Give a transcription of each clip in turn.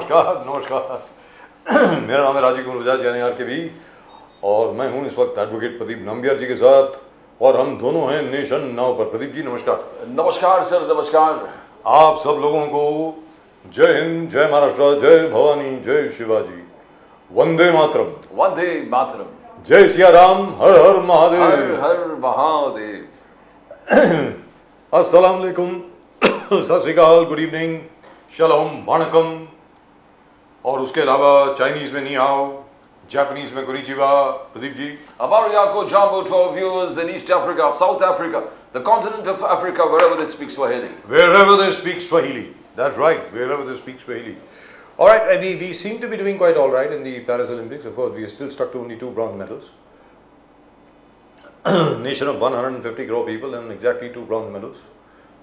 नमस्कार नमस्कार। मेरा नाम है राजीव कुमार बजाज यानी RKB और मैं हूं इस वक्त एडवोकेट प्रदीप नंबियार जी के साथ और हम दोनों हैं नेशन नाउ पर। प्रदीप जी नमस्कार। नमस्कार सर, नमस्कार। आप सब लोगों को जय हिंद, जय महाराष्ट्र, जय भवानी, जय शिवाजी, वंदे मातरम। वंदे मातरम। जय सिया राम, हर हर महादेव। हर हर महादेव। अस्सलाम वालेकुम, सत श्री अकाल, गुड इवनिंग, शलोम, वणकम और उसके अलावा चाइनीज में नी हाओ, जापानीज में konnichiwa. Pradeep ji Abaru Yako Jambo to our viewers in East Africa, South Africa, the continent of Africa, wherever they speak Swahili. Wherever they speak Swahili, that's right, wherever they speak Swahili. All right, we seem to be doing quite all right in the Paris Olympics. Of course, we are still stuck to only 2 bronze medals. Nation of 150 crore people and exactly 2 bronze medals.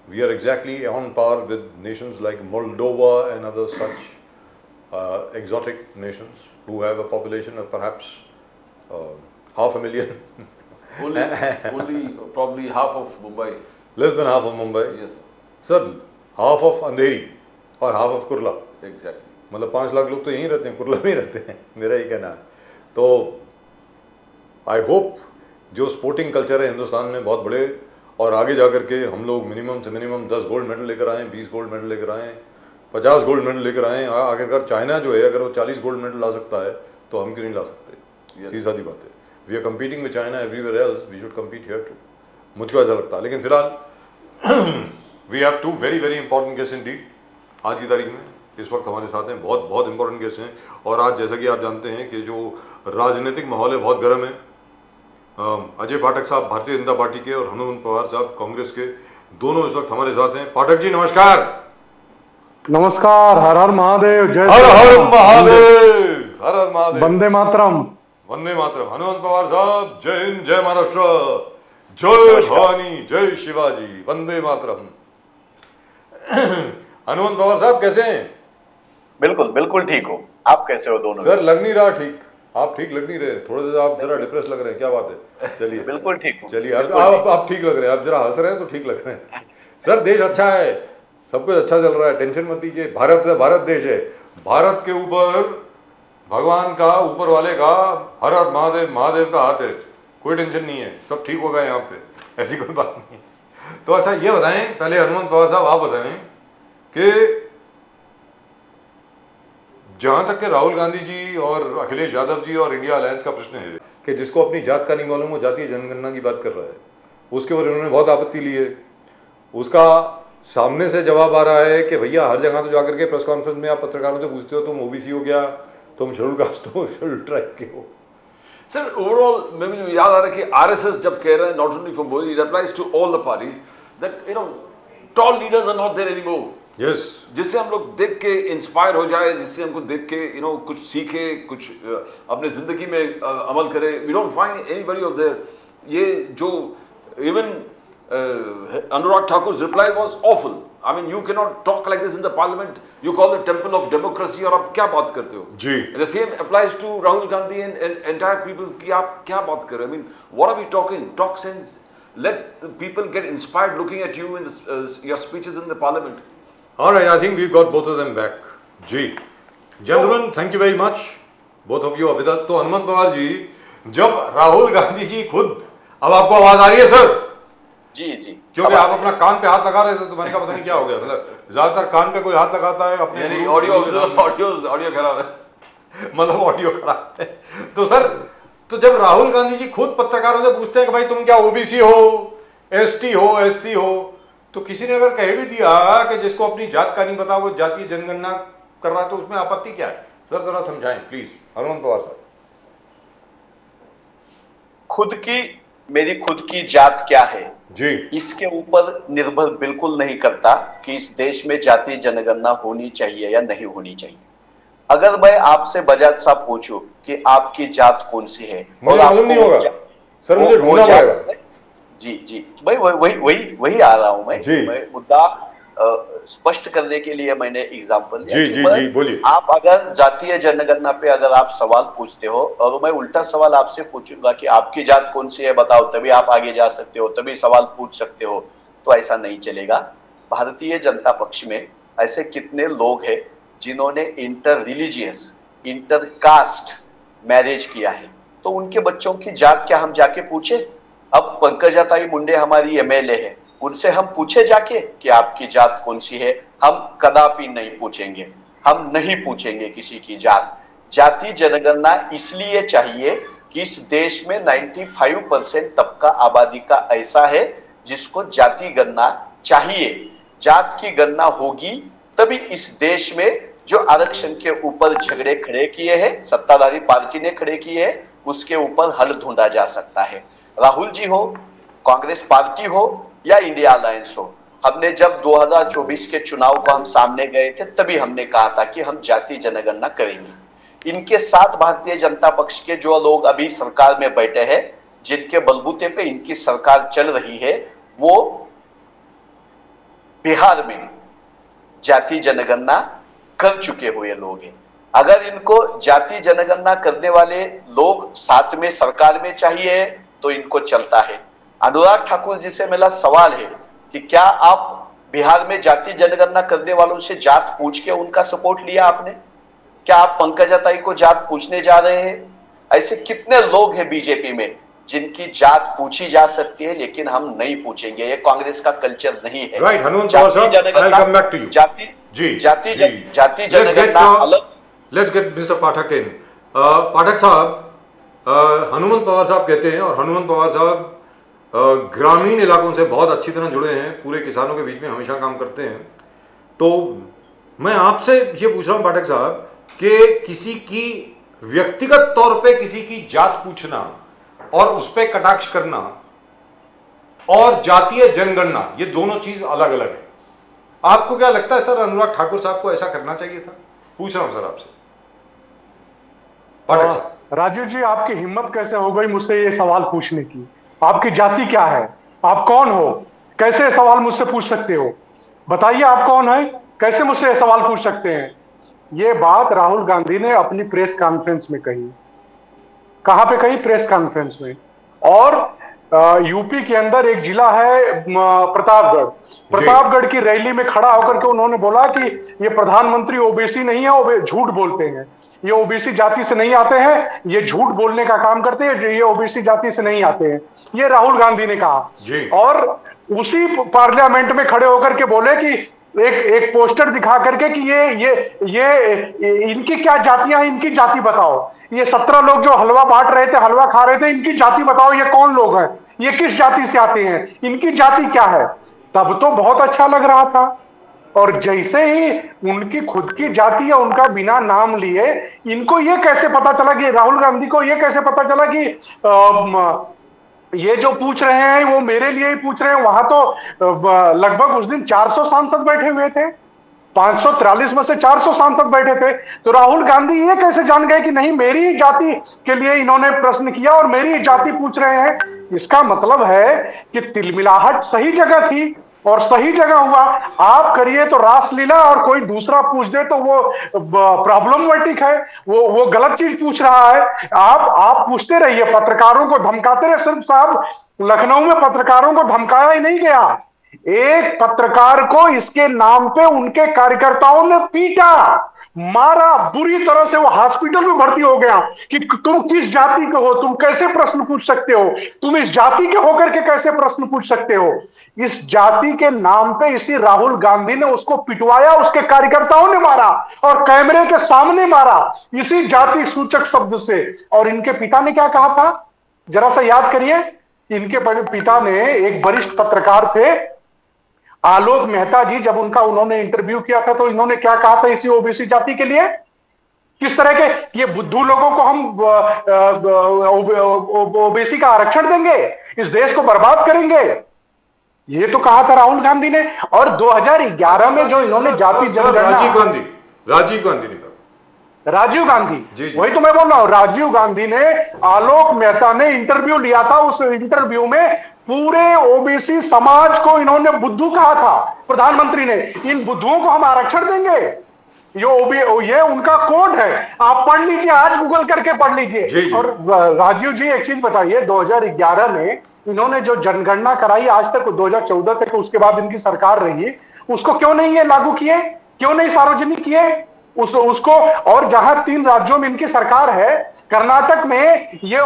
We are exactly on par with nations like Moldova and other such exotic nations who have a population of perhaps 500,000. Only probably half of Mumbai. Less than half of Mumbai. Yes, Sir, half of Andheri और half of Kurla. exactly. मतलब 5 लाख लोग तो यहीं रहते हैं, कुर्ला में ही रहते हैं, मेरा ही कहना है। तो आई होप जो स्पोर्टिंग कल्चर है हिंदुस्तान में बहुत बड़े और आगे जा कर के हम लोग मिनिमम से मिनिमम 10 गोल्ड मेडल लेकर आएँ, 20 गोल्ड मेडल लेकर आएँ, 50 गोल्ड मेडल लेकर आएँ। आखिरकार चाइना जो है अगर वो 40 गोल्ड मेडल ला सकता है तो हम क्यों नहीं ला सकते? सीधी सादी बात है। We are competing with China everywhere else, we should compete here too. मुझको ऐसा लगता है। लेकिन फिलहाल we have 2 very very important guest indeed आज की तारीख में। इस वक्त हमारे साथ हैं बहुत बहुत इंपॉर्टेंट गेस्ट हैं और आज जैसा कि आप जानते हैं कि जो राजनीतिक माहौल है बहुत गर्म है। अजय पाठक साहब भारतीय जनता पार्टी के और हनुमंत पवार साहब कांग्रेस के, दोनों इस वक्त हमारे साथ हैं। पाठक जी नमस्कार। नमस्कार, हर हर महादेव, जय हर हर महादेव, हर हर महादेव, वंदे मातरम। वंदे मातरम। हनुमंत पवार साहब जय हिंद, जय महाराष्ट्र, जय भवानी, जय शिवाजी, वंदे मातरम। हनुमंत पवार साहब कैसे हैं? बिल्कुल बिल्कुल ठीक हो। आप कैसे हो दोनों? सर लग नहीं रहा ठीक, आप ठीक लग नहीं रहे, थोड़ा सा आप जरा डिप्रेस लग रहे हैं, क्या बात है? चलिए बिल्कुल ठीक हूँ। चलिए आप ठीक लग रहे हैं, आप जरा हंस रहे हैं तो ठीक लग रहे हैं। सर देश अच्छा है, सब कुछ अच्छा चल रहा है, टेंशन मत लीजिए। भारत देश है, भारत के ऊपर भगवान का, ऊपर वाले का, हर हर महादेव, महादेव का हाथ है, कोई टेंशन नहीं है, सब ठीक होगा यहाँ पे, ऐसी कोई बात नहीं है। तो अच्छा ये बताएं पहले, हनुमंत पवार साहब आप बताएं कि जहां तक के राहुल गांधी जी और अखिलेश यादव जी और इंडिया अलायंस का प्रश्न है कि जिसको अपनी जात का नहीं मालूम वो जातीय जनगणना की बात कर रहा है, उसके ऊपर उन्होंने बहुत आपत्ति ली है। उसका सामने से जवाब आ रहा है कि भैया हर जगह तो जाकर के प्रेस कॉन्फ्रेंस में आप पत्रकारों से पूछते हो तुम ओबीसी हो क्या, तुम शेड्यूल कास्ट हो, शेड्यूल ट्राइब के हो। सर ओवरऑल मैं मुझे याद आ रहा है कि आरएसएस जब कह रहे हैं, not only for Modi, it applies to all the parties that tall leaders are not there anymore. Yes, जिससे हम लोग देख के इंस्पायर हो जाए, जिससे हमको देख के कुछ सीखे, कुछ अपने जिंदगी में अमल करे। We don't find anybody of there. ये जो even Anurag Thakur's reply was awful. I mean, you cannot talk like this in the parliament. You call the temple of democracy और आप क्या बात करते हो? जी। The same applies to Rahul Gandhi and entire people कि आप क्या बात कर रहे हो? I mean, what are we talking? Talk sense. Let the people get inspired looking at you in your speeches in the parliament. All right, I think we've got both of them back. Ji, gentlemen, thank you very much, both of you. अभिदास तो हनुमंत पवार जी, जब राहुल गांधी जी खुद, अब आपको आवाज आ रही है sir? जी जी। क्योंकि आप अपना कान पे हाथ लगा रहे थे तो मैंने कहा पता नहीं क्या हो गया। मतलब ज्यादातर कान पे कोई हाथ लगाता है अपने, यानी ऑडियो खराब है। मतलब ऑडियो खराब है। तो सर, तो जब राहुल गांधी जी खुद पत्रकारों से पूछते हैं कि भाई तुम क्या ओबीसी हो, एसटी हो, एससी हो, तो किसी ने अगर कह भी दिया कि जिसको अपनी जात का नहीं पता वो जातीय जनगणना कर रहा है तो उसमें आपत्ति क्या है? सर जरा समझाएं प्लीज, हनुमंत पवार साहब। मेरी खुद की जात क्या है जी, इसके ऊपर निर्भर बिल्कुल नहीं करता कि इस देश में जातीय जनगणना होनी चाहिए या नहीं होनी चाहिए। अगर मैं आपसे बजाज साहब पूछूं कि आपकी जात कौन सी है, मुझे मालूम नहीं होगा सर, मुझे ढूंढना पड़ेगा। जी जी, भाई वही आ रहा हूं मैं मुद्दा स्पष्ट करने के लिए मैंने एग्जाम्पल दिया। जी बोलिए। आप अगर जातीय जनगणना पे अगर आप सवाल पूछते हो और मैं उल्टा सवाल आपसे पूछूंगा कि आपकी जात कौन सी है बताओ, तभी आप आगे जा सकते हो, तभी सवाल पूछ सकते हो, तो ऐसा नहीं चलेगा। भारतीय जनता पक्ष में ऐसे कितने लोग हैं जिन्होंने inter religious, inter caste marriage किया है, तो उनके बच्चों की जात क्या हम जाके पूछे? अब पंकजाताई मुंडे हमारी एमएलए है, उनसे हम पूछे जाके कि आपकी जात कौन सी है? हम कदापि नहीं पूछेंगे, हम नहीं पूछेंगे किसी की जात। जाति जनगणना इसलिए चाहिए कि इस देश में 95% तबका आबादी का ऐसा है जिसको जाति गणना चाहिए। जात की गणना होगी तभी इस देश में जो आरक्षण के ऊपर झगड़े खड़े किए हैं, सत्ताधारी पार्टी ने खड़े किए हैं, उसके ऊपर हल ढूंढा जा सकता है। राहुल जी हो, कांग्रेस पार्टी हो या इंडिया अलायंस हो, हमने जब 2024 के चुनाव को हम सामने गए थे तभी हमने कहा था कि हम जाति जनगणना करेंगे। इनके साथ भारतीय जनता पक्ष के जो लोग अभी सरकार में बैठे हैं, जिनके बलबूते पे इनकी सरकार चल रही है, वो बिहार में जाति जनगणना कर चुके हुए लोग हैं। अगर इनको जाति जनगणना करने वाले लोग साथ में सरकार में चाहिए तो इनको चलता है। अनुराग ठाकुर जी से मेरा सवाल है कि क्या आप बिहार में जाति जनगणना करने वालों से जात पूछ के उनका सपोर्ट लिया आपने? क्या आप पंकजाताई को जात पूछने जा रहे हैं? ऐसे कितने लोग हैं बीजेपी में जिनकी जात पूछी जा सकती है, लेकिन हम नहीं पूछेंगे। ये कांग्रेस का कल्चर नहीं है। राइट, हनुमंत पवार साहब, I'll come back to you. जाति जनगणना अलग। लेट्स गेट मिस्टर पाठक इन। पाठक साहब, हनुमंत पवार साहब कहते हैं, और हनुमंत पवार साहब ग्रामीण इलाकों से बहुत अच्छी तरह जुड़े हैं, पूरे किसानों के बीच में हमेशा काम करते हैं। तो मैं आपसे ये पूछ रहा हूं पाठक साहब कि किसी की व्यक्तिगत तौर पे किसी की जात पूछना और उस पर कटाक्ष करना और जातीय जनगणना, ये दोनों चीज अलग अलग है। आपको क्या लगता है सर, अनुराग ठाकुर साहब को ऐसा करना चाहिए था? पूछ रहा हूं सर आपसे, पाठक साहब। राजीव जी, आपकी हिम्मत कैसे हो गई मुझसे ये सवाल पूछने की? आपकी जाति क्या है? आप कौन हो? कैसे सवाल मुझसे पूछ सकते हो? बताइए आप कौन है, कैसे मुझसे सवाल पूछ सकते हैं? ये बात राहुल गांधी ने अपनी प्रेस कॉन्फ्रेंस में कही। कहां पे कही? प्रेस कॉन्फ्रेंस में। और यूपी के अंदर एक जिला है प्रतापगढ़ की रैली में खड़ा होकर के उन्होंने बोला कि ये प्रधानमंत्री ओबीसी नहीं है, वो झूठ बोलते हैं, ये ओबीसी जाति से नहीं आते हैं, ये झूठ बोलने का काम करते हैं, ये ओबीसी जाति से नहीं आते हैं, ये राहुल गांधी ने कहा। और उसी पार्लियामेंट में खड़े होकर के बोले कि एक पोस्टर दिखा करके कि ये इनकी क्या जातियां हैं, इनकी जाति बताओ। ये 17 लोग जो हलवा बांट रहे थे, हलवा खा रहे थे, इनकी जाति बताओ, ये कौन लोग हैं, ये किस जाति से आते हैं, इनकी जाति क्या है? तब तो बहुत अच्छा लग रहा था। और जैसे ही उनकी खुद की जाति या उनका बिना नाम लिए, इनको ये कैसे पता चला कि राहुल गांधी को ये कैसे पता चला कि ये जो पूछ रहे हैं वो मेरे लिए ही पूछ रहे हैं? वहां तो लगभग उस दिन 400 सांसद बैठे हुए थे, 543 में से 400 सांसद बैठे थे। तो राहुल गांधी ये कैसे जान गए कि नहीं, मेरी ही जाति के लिए इन्होंने प्रश्न किया और मेरी ही जाति पूछ रहे हैं? इसका मतलब है कि तिलमिलाहट सही जगह थी और सही जगह हुआ। आप करिए तो रासलीला और कोई दूसरा पूछ दे तो वो प्रॉब्लमैटिक है, वो गलत चीज पूछ रहा है। आप पूछते रहिए, पत्रकारों को धमकाते रहे। सिर्फ साहब लखनऊ में पत्रकारों को धमकाया ही नहीं गया, एक पत्रकार को इसके नाम पे उनके कार्यकर्ताओं ने पीटा, मारा बुरी तरह से, वो हॉस्पिटल में भर्ती हो गया कि तुम किस जाति के हो, तुम कैसे प्रश्न पूछ सकते हो, तुम इस जाति के होकर के कैसे प्रश्न पूछ सकते हो। इस जाति के नाम पे इसी राहुल गांधी ने उसको पिटवाया, उसके कार्यकर्ताओं ने मारा और कैमरे के सामने मारा इसी जाति सूचक शब्द से। और इनके पिता ने क्या कहा था, जरा सा याद करिए। इनके पिता ने, एक वरिष्ठ पत्रकार थे आलोक मेहता जी, जब उन्होंने इंटरव्यू किया था तो इन्होंने क्या कहा था इसी ओबीसी जाति के लिए? किस तरह के ये बुद्धू लोगों को हम ओबीसी का आरक्षण देंगे, इस देश को बर्बाद करेंगे, ये तो कहा था राहुल गांधी ने। और 2011 में जो इन्होंने जाति जनगणना, राजीव गांधी, वही तो मैं बोल रहा हूं, राजीव गांधी ने, आलोक मेहता ने इंटरव्यू लिया था। उस इंटरव्यू में पूरे ओबीसी समाज को इन्होंने बुद्धू कहा था प्रधानमंत्री ने। इन बुद्धुओं को हम आरक्षण देंगे, ये उनका कोड है, आप पढ़ लीजिए, आज गूगल करके पढ़ लीजिए। और राजीव जी एक चीज बताइए, 2011 में इन्होंने जो जनगणना कराई, आज तक 2014 तक उसके बाद इनकी सरकार रही, उसको क्यों नहीं ये लागू किए, क्यों नहीं सार्वजनिक किए? उसको, और जहां 3 राज्यों में इनकी सरकार है, कर्नाटक में ये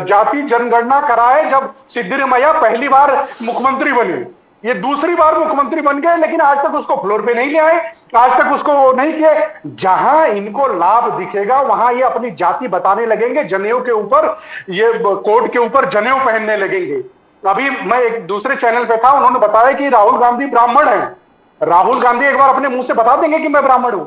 जाति जनगणना कराए जब सिद्धरामैया पहली बार मुख्यमंत्री बने, ये दूसरी बार मुख्यमंत्री बन गए, लेकिन आज तक उसको फ्लोर पे नहीं ले आए, आज तक उसको नहीं किए। जहां इनको लाभ दिखेगा वहां ये अपनी जाति बताने लगेंगे, जनेऊ के ऊपर, ये कोट के ऊपर जनेऊ पहनने लगेंगे। अभी मैं एक दूसरे चैनल पे था, उन्होंने बताया कि राहुल गांधी ब्राह्मण है। राहुल गांधी एक बार अपने मुंह से बता देंगे कि मैं ब्राह्मण हूं?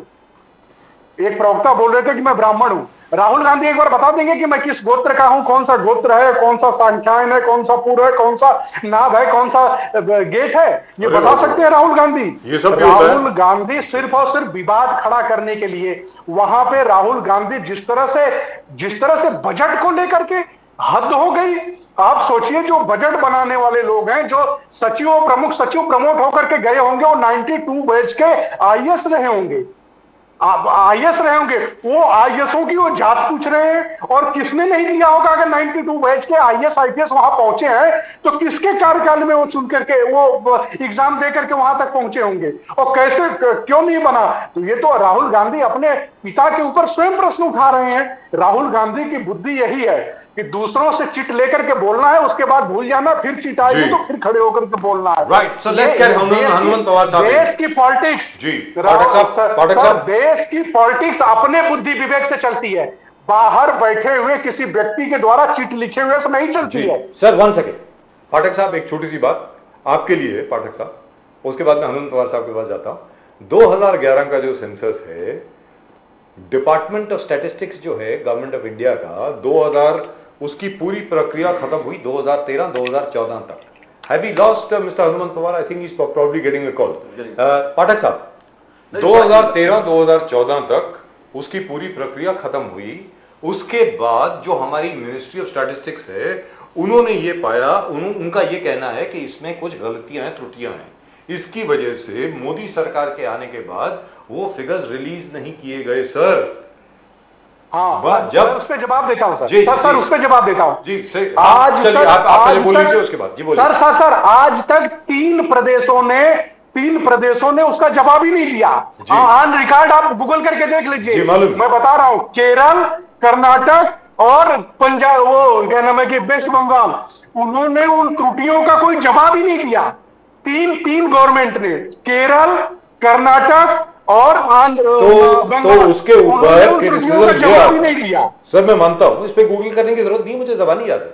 एक प्रवक्ता बोल रहे थे कि मैं ब्राह्मण हूं। राहुल गांधी एक बार बता देंगे कि मैं किस गोत्र का हूं, कौन सा गोत्र है, कौन सा संख्यायन है, कौन सा पूर्व है, कौन सा नाभ है, कौन सा गेट है, ये बता सकते हैं राहुल गांधी? ये सब राहुल गांधी सिर्फ और सिर्फ विवाद खड़ा करने के लिए, वहां पे राहुल गांधी जिस तरह से बजट को लेकर के हद हो गई। आप सोचिए, जो बजट बनाने वाले लोग हैं, जो सचिव प्रमुख सचिव प्रमोट होकर के गए होंगे, वो 92 बैच के आईएएस रहे होंगे, आईएएस रहे होंगे, वो आईएएसओ की वो जात पूछ रहे हैं। और किसने नहीं लिया होगा? अगर 92 बैच के आईएएस आईपीएस वहां पहुंचे हैं तो किसके कार्यकाल में वो चुन करके, वो एग्जाम दे करके वहां तक पहुंचे होंगे, और कैसे, क्यों नहीं बना? तो ये तो राहुल गांधी अपने पिता के ऊपर स्वयं प्रश्न उठा रहे हैं। राहुल गांधी की बुद्धि यही है कि दूसरों से चिट लेकर के बोलना है, उसके बाद भूल जाना, फिर चिट आएगी तो फिर खड़े होकर के बोलना है। Right, so let's get Hanumant Pawar साहब। देश की पॉलिटिक्स, जी पाठक साहब, देश की पॉलिटिक्स अपने बुद्धि विवेक से चलती है, बाहर बैठे हुए किसी व्यक्ति के द्वारा चिट लिखे हुए से नहीं चलती है। सर 1 सेकेंड, पाठक साहब एक छोटी सी बात आपके लिए, पाठक साहब, उसके बाद मैं हनुमंत पवार साहब के पास जाता हूं। 2011 का जो सेंसस है, डिपार्टमेंट ऑफ स्टैटिस्टिक्स जो है गवर्नमेंट ऑफ इंडिया का, 2000 उसकी पूरी प्रक्रिया खत्म हुई 2013-2014 तक। Have you lost Mr. Hanuman Pawar? I think he's probably getting a call. पाठक साहब, 2013-2014 तक उसकी पूरी प्रक्रिया खत्म हुई। उसके बाद जो हमारी मिनिस्ट्री ऑफ स्टैटिस्टिक्स है, उन्होंने ये पाया, उनका ये कहना है कि इसमें कुछ गलतियां हैं, त्रुटियां हैं। इसकी वजह से मोदी सरकार के आने के बाद वो फिगर्स रिलीज नहीं किए गए सर। हाँ, जब उस पे जवाब देता हूं सर। जी, सर उस पे जवाब देता हूं जी। आज चलिए, आप पहले बोल लीजिए, उसके बाद जी बोलिए। सर आज तक 3 प्रदेशों ने उसका जवाब ही नहीं लिया। ऑन रिकॉर्ड आप गूगल करके देख लीजिए, मैं बता रहा हूं। केरल, कर्नाटक और पंजाब, वो क्या नाम है कि वेस्ट बंगाल, उन्होंने उन त्रुटियों का कोई जवाब ही नहीं दिया। तीन गवर्नमेंट ने, केरल, कर्नाटक और तो उसके ऊपर जवाब ही नहीं दिया। सर मैं मानता हूं, इस पे गूगल करने की जरूरत नहीं, मुझे जबानी याद है।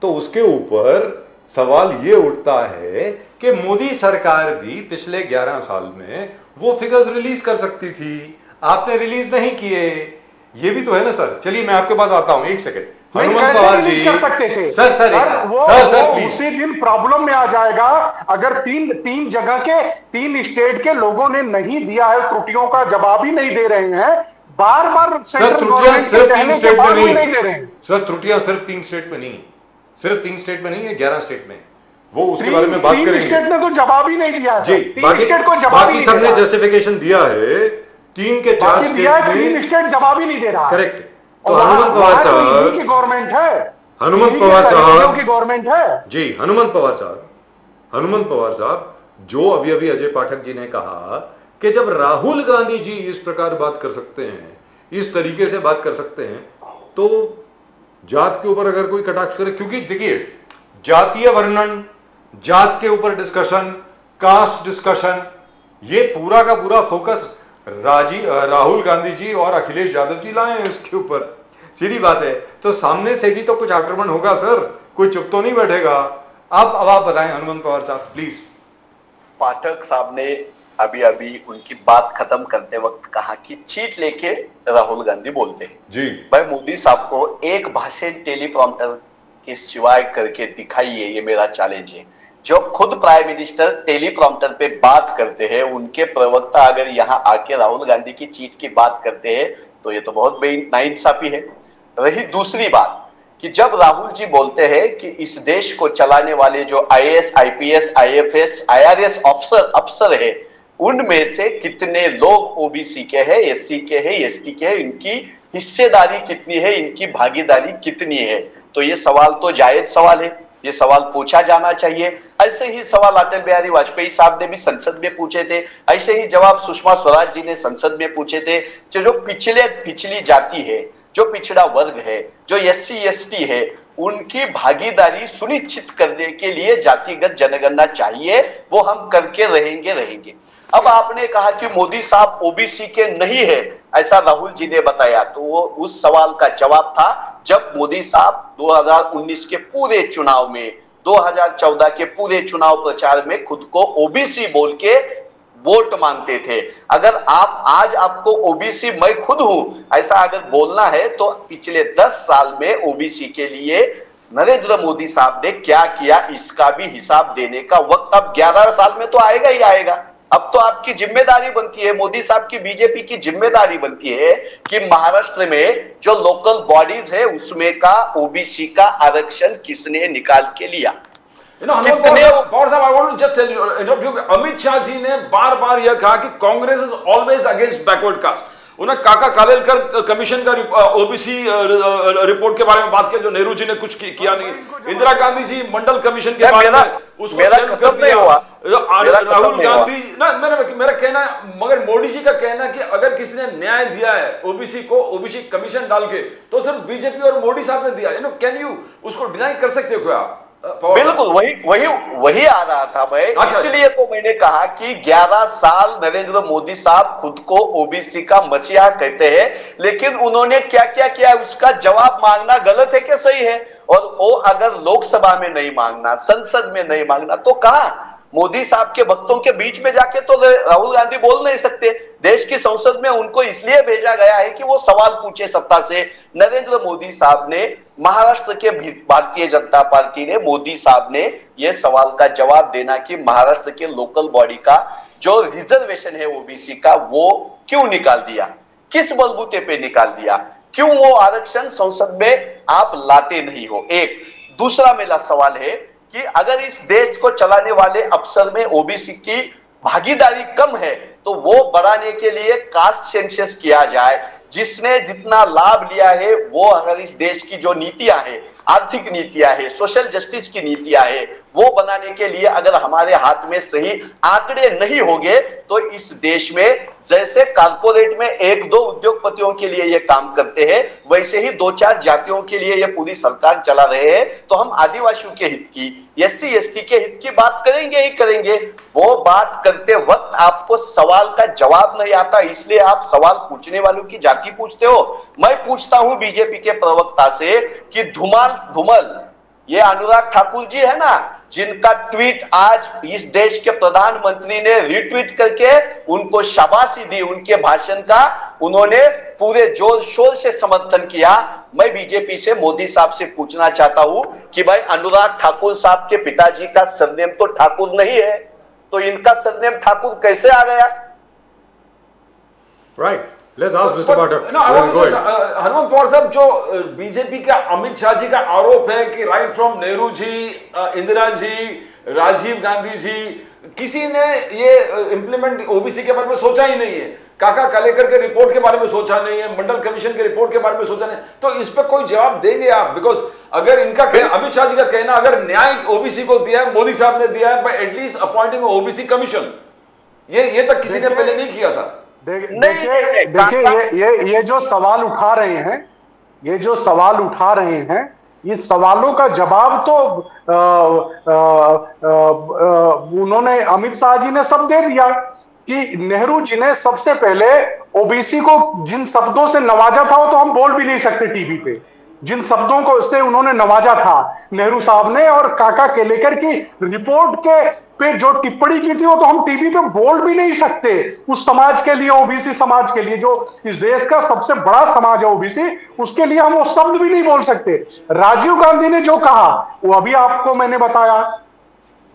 तो उसके ऊपर सवाल ये उठता है कि मोदी सरकार भी पिछले 11 साल में वो फिगर्स रिलीज कर सकती थी, आपने रिलीज नहीं किए। ये भी तो है ना सर। चलिए मैं आपके पास आता हूं, 1 सेकंड। हनुमंत पवार जी कर सकते थे सर प्लीज। उसी दिन प्रॉब्लम में आ जाएगा अगर तीन जगह के 3 स्टेट के लोगों ने नहीं दिया है, त्रुटियों का जवाब ही नहीं दे रहे हैं, बार सर त्रुटियां सिर्फ 3 स्टेट में नहीं दे रहे हैं। सर त्रुटियां सिर्फ 3 स्टेट में नहीं, सिर्फ 3 स्टेट में नहीं है, 11 स्टेट में। वो उसके बारे में बात करेंगे। 3 स्टेट ने तो जवाब ही नहीं दिया जी, 3 स्टेट को जवाब बाकी सबने जस्टिफिकेशन दिया है, 3 के 4 स्टेट जवाब ही नहीं दे रहा। करेक्ट। तो हनुमंत पवार साहब की गवर्नमेंट है, हनुमंत पवार साहब की गवर्नमेंट है जी। हनुमंत पवार साहब, जो अभी अजय पाठक जी ने कहा कि जब राहुल गांधी जी इस प्रकार बात कर सकते हैं, इस तरीके से बात कर सकते हैं, तो जात के ऊपर अगर कोई कटाक्ष करे, क्योंकि देखिए जातीय वर्णन, जात के ऊपर डिस्कशन, कास्ट डिस्कशन, ये पूरा का पूरा फोकस राहुल गांधी जी और अखिलेश यादव जी लाए हैं इसके ऊपर। सीधी बात है, तो सामने से भी तो कुछ आक्रमण होगा सर, कोई चुप तो नहीं बैठेगा। अब आप बताएं हनुमंत पवार साहब प्लीज। पाठक साहब ने अभी उनकी बात खत्म करते वक्त कहा कि चीट लेके राहुल गांधी बोलते हैं जी। भाई मोदी साहब को एक भाषण टेलीप्रॉम्प्टर के सिवाय करके दिखाइए, ये मेरा चैलेंज है। जो खुद प्राइम मिनिस्टर टेलीप्रॉम्प्टर पे बात करते हैं, उनके प्रवक्ता अगर यहाँ आके राहुल गांधी की चीट की बात करते हैं तो ये तो बहुत नाइंसाफी है। रही दूसरी बात कि जब राहुल जी बोलते हैं कि इस देश को चलाने वाले जो आईएएस, आईपीएस, आईएफएस, आईआरएस अफसर है, उनमें से कितने लोग ओबीसी के हैं, एससी के हैं, एसटी के हैं, इनकी हिस्सेदारी कितनी है, इनकी भागीदारी कितनी है। तो ये सवाल तो जायज सवाल है, ये सवाल पूछा जाना चाहिए। ऐसे ही सवाल अटल बिहारी वाजपेयी साहब ने भी संसद में पूछे थे, ऐसे ही जवाब सुषमा स्वराज जी ने संसद में पूछे थे। जो पिछली जाति है, जो पिछड़ा वर्ग है, जो SC ST है, उनकी भागीदारी सुनिश्चित करने के लिए जातिगत जनगणना चाहिए, वो हम करके रहेंगे। अब आपने कहा कि मोदी साहब OBC के नहीं है, ऐसा राहुल जी ने बताया, तो वो उस सवाल का जवाब था जब मोदी साहब 2019 के पूरे चुनाव में, 2014 के पूरे चुनाव प्रचार में खुद को OBC बोल के वोट मांगते थे। अगर आप आज आपको OBC मैं खुद हूं ऐसा अगर बोलना है, तो पिछले 10 साल में OBC के लिए नरेंद्र मोदी साहब ने क्या किया, इसका भी हिसाब देने का वक्त अब 11 साल में तो आएगा ही आएगा। अब तो आपकी जिम्मेदारी बनती है, मोदी साहब की बीजेपी की जिम्मेदारी बनती है कि महाराष्ट्र में जो लोकल बॉडीज है उसमें का OBC का आरक्षण किसने निकाल के लिया। पवार साहब, I want to just tell you, interrupt you, Amit Shah ji ने बार बार यह कहा कि Congress is always against backward caste. उन्होंने काका कालेलकर कमीशन का OBC रिपोर्ट के बारे में बात किया जो नेहरू जी ने कुछ किया नहीं। इंदिरा गांधी जी मंडल कमीशन के बारे में उसको शेल्फ कर दिया। राहुल गांधी ना, मेरा कहना, मगर मोदी जी का कहना कि अगर किसी ने न्याय दिया है OBC को, OBC कमीशन डाल के, तो सिर्फ बीजेपी और मोदी साहब ने दिया। कैन यू उसको डिनाई कर सकते हो क्या? बिल्कुल वही आ रहा था भाई। इसलिए तो मैंने कहा कि 11 साल नरेंद्र मोदी साहब खुद को OBC का मसीहा कहते हैं, लेकिन उन्होंने क्या क्या किया उसका जवाब मांगना गलत है कि सही है? और वो अगर लोकसभा में नहीं मांगना, संसद में नहीं मांगना, तो कहा मोदी साहब के भक्तों के बीच में जाके तो राहुल गांधी बोल नहीं सकते। देश की संसद में उनको इसलिए भेजा गया है कि वो सवाल पूछे सत्ता से। नरेंद्र मोदी साहब ने, महाराष्ट्र के भारतीय जनता पार्टी ने, मोदी साहब ने यह सवाल का जवाब देना कि महाराष्ट्र के लोकल बॉडी का जो रिजर्वेशन है OBC का, वो क्यों निकाल दिया, किस बलबूते पे निकाल दिया, क्यों वो आरक्षण संसद में आप लाते नहीं हो। एक दूसरा मेरा सवाल है कि अगर इस देश को चलाने वाले अफसर में OBC की भागीदारी कम है, तो वो बढ़ाने के लिए कास्ट सेंसस किया जाए। जिसने जितना लाभ लिया है, वो अगर इस देश की जो नीतियां हैं, आर्थिक नीतियां हैं, सोशल जस्टिस की नीतियां हैं, वो बनाने के लिए अगर हमारे हाथ में सही आंकड़े नहीं होंगे, तो इस देश में जैसे कारपोरेट में 1-2 उद्योगपतियों के लिए ये काम करते हैं, वैसे ही 2-4 जातियों के लिए ये पूरी सरकार चला रहे हैं। तो हम आदिवासियों के हित की, SC ST के हित की बात करेंगे ही करेंगे। वो बात करते वक्त आपको सवाल का जवाब नहीं आता, इसलिए आप सवाल पूछने वालों की जाति पूछते हो। मैं पूछता हूं बीजेपी के प्रवक्ता से कि धुमल ये अनुराग ठाकुर जी है ना, जिनका ट्वीट आज इस देश के प्रधानमंत्री ने रीट्वीट करके उनको शाबाशी दी, उनके भाषण का उन्होंने पूरे जोर शोर से समर्थन किया। मैं बीजेपी से, मोदी साहब से पूछना चाहता हूं कि भाई अनुराग ठाकुर साहब के पिताजी का सरनेम तो ठाकुर नहीं है, तो इनका सरनेम ठाकुर कैसे आ गया? राइट, लेट्स आस्क मिस्टर पाठक। हनुमंत पवार साहब, जो बीजेपी का अमित शाह जी का आरोप है कि राइट फ्रॉम नेहरू जी, इंदिरा जी, राजीव गांधी जी, किसी ने ये इम्प्लीमेंट OBC के बारे में सोचा ही नहीं है। काका कालेकर के रिपोर्ट के बारे में सोचा नहीं है, मंडल कमीशन के रिपोर्ट के बारे में सोचा नहीं। तो इस पर कोई जवाब देंगे आप? बिकॉज अगर इनका अमित शाह जी का कहना, अगर न्याय OBC को दिया है, मोदी साहब ने दिया है bye at least appointing OBC commission, ये तक किसी ने पहले नहीं किया था। देखिए ये जो सवाल उठा रहे हैं, इस सवालों का जवाब तो उन्होंने, अमित शाह जी ने सब दे दिया कि नेहरू जी ने सबसे पहले OBC को जिन शब्दों से नवाजा था, वो तो हम बोल भी नहीं सकते टीवी पे। जिन शब्दों को से उन्होंने नवाजा था नेहरू साहब ने, और काका केलेकर की रिपोर्ट के पे जो टिप्पणी की थी, वो तो हम टीवी पे बोल भी नहीं सकते। उस समाज के लिए, OBC समाज के लिए, जो इस देश का सबसे बड़ा समाज है OBC, उसके लिए हम वो शब्द भी नहीं बोल सकते। राजीव गांधी ने जो कहा वो अभी आपको मैंने बताया।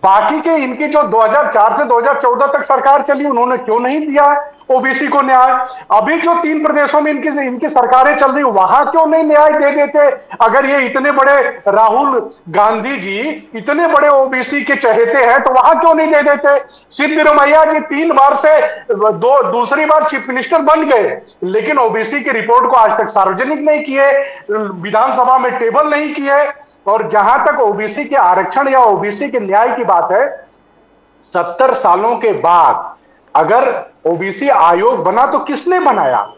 बाकी के इनकी जो 2004 से 2014 तक सरकार चली, उन्होंने क्यों नहीं दिया? ओबीसी को न्याय। अभी जो 3 प्रदेशों में इनकी सरकारें चल रही, वहां क्यों नहीं न्याय दे देते? अगर ये इतने बड़े राहुल गांधी जी इतने बड़े ओबीसी के चहेते हैं, तो वहां क्यों नहीं दे देते? सिद्धरमैया जी 3 बार से दूसरी बार चीफ मिनिस्टर बन गए, लेकिन ओबीसी की रिपोर्ट को आज तक सार्वजनिक नहीं किए, विधानसभा में टेबल नहीं किए। और जहां तक ओबीसी के आरक्षण या ओबीसी के न्याय की बात है, 70 सालों के बाद अगर ओबीसी आयोग बना तो किसने बनाया?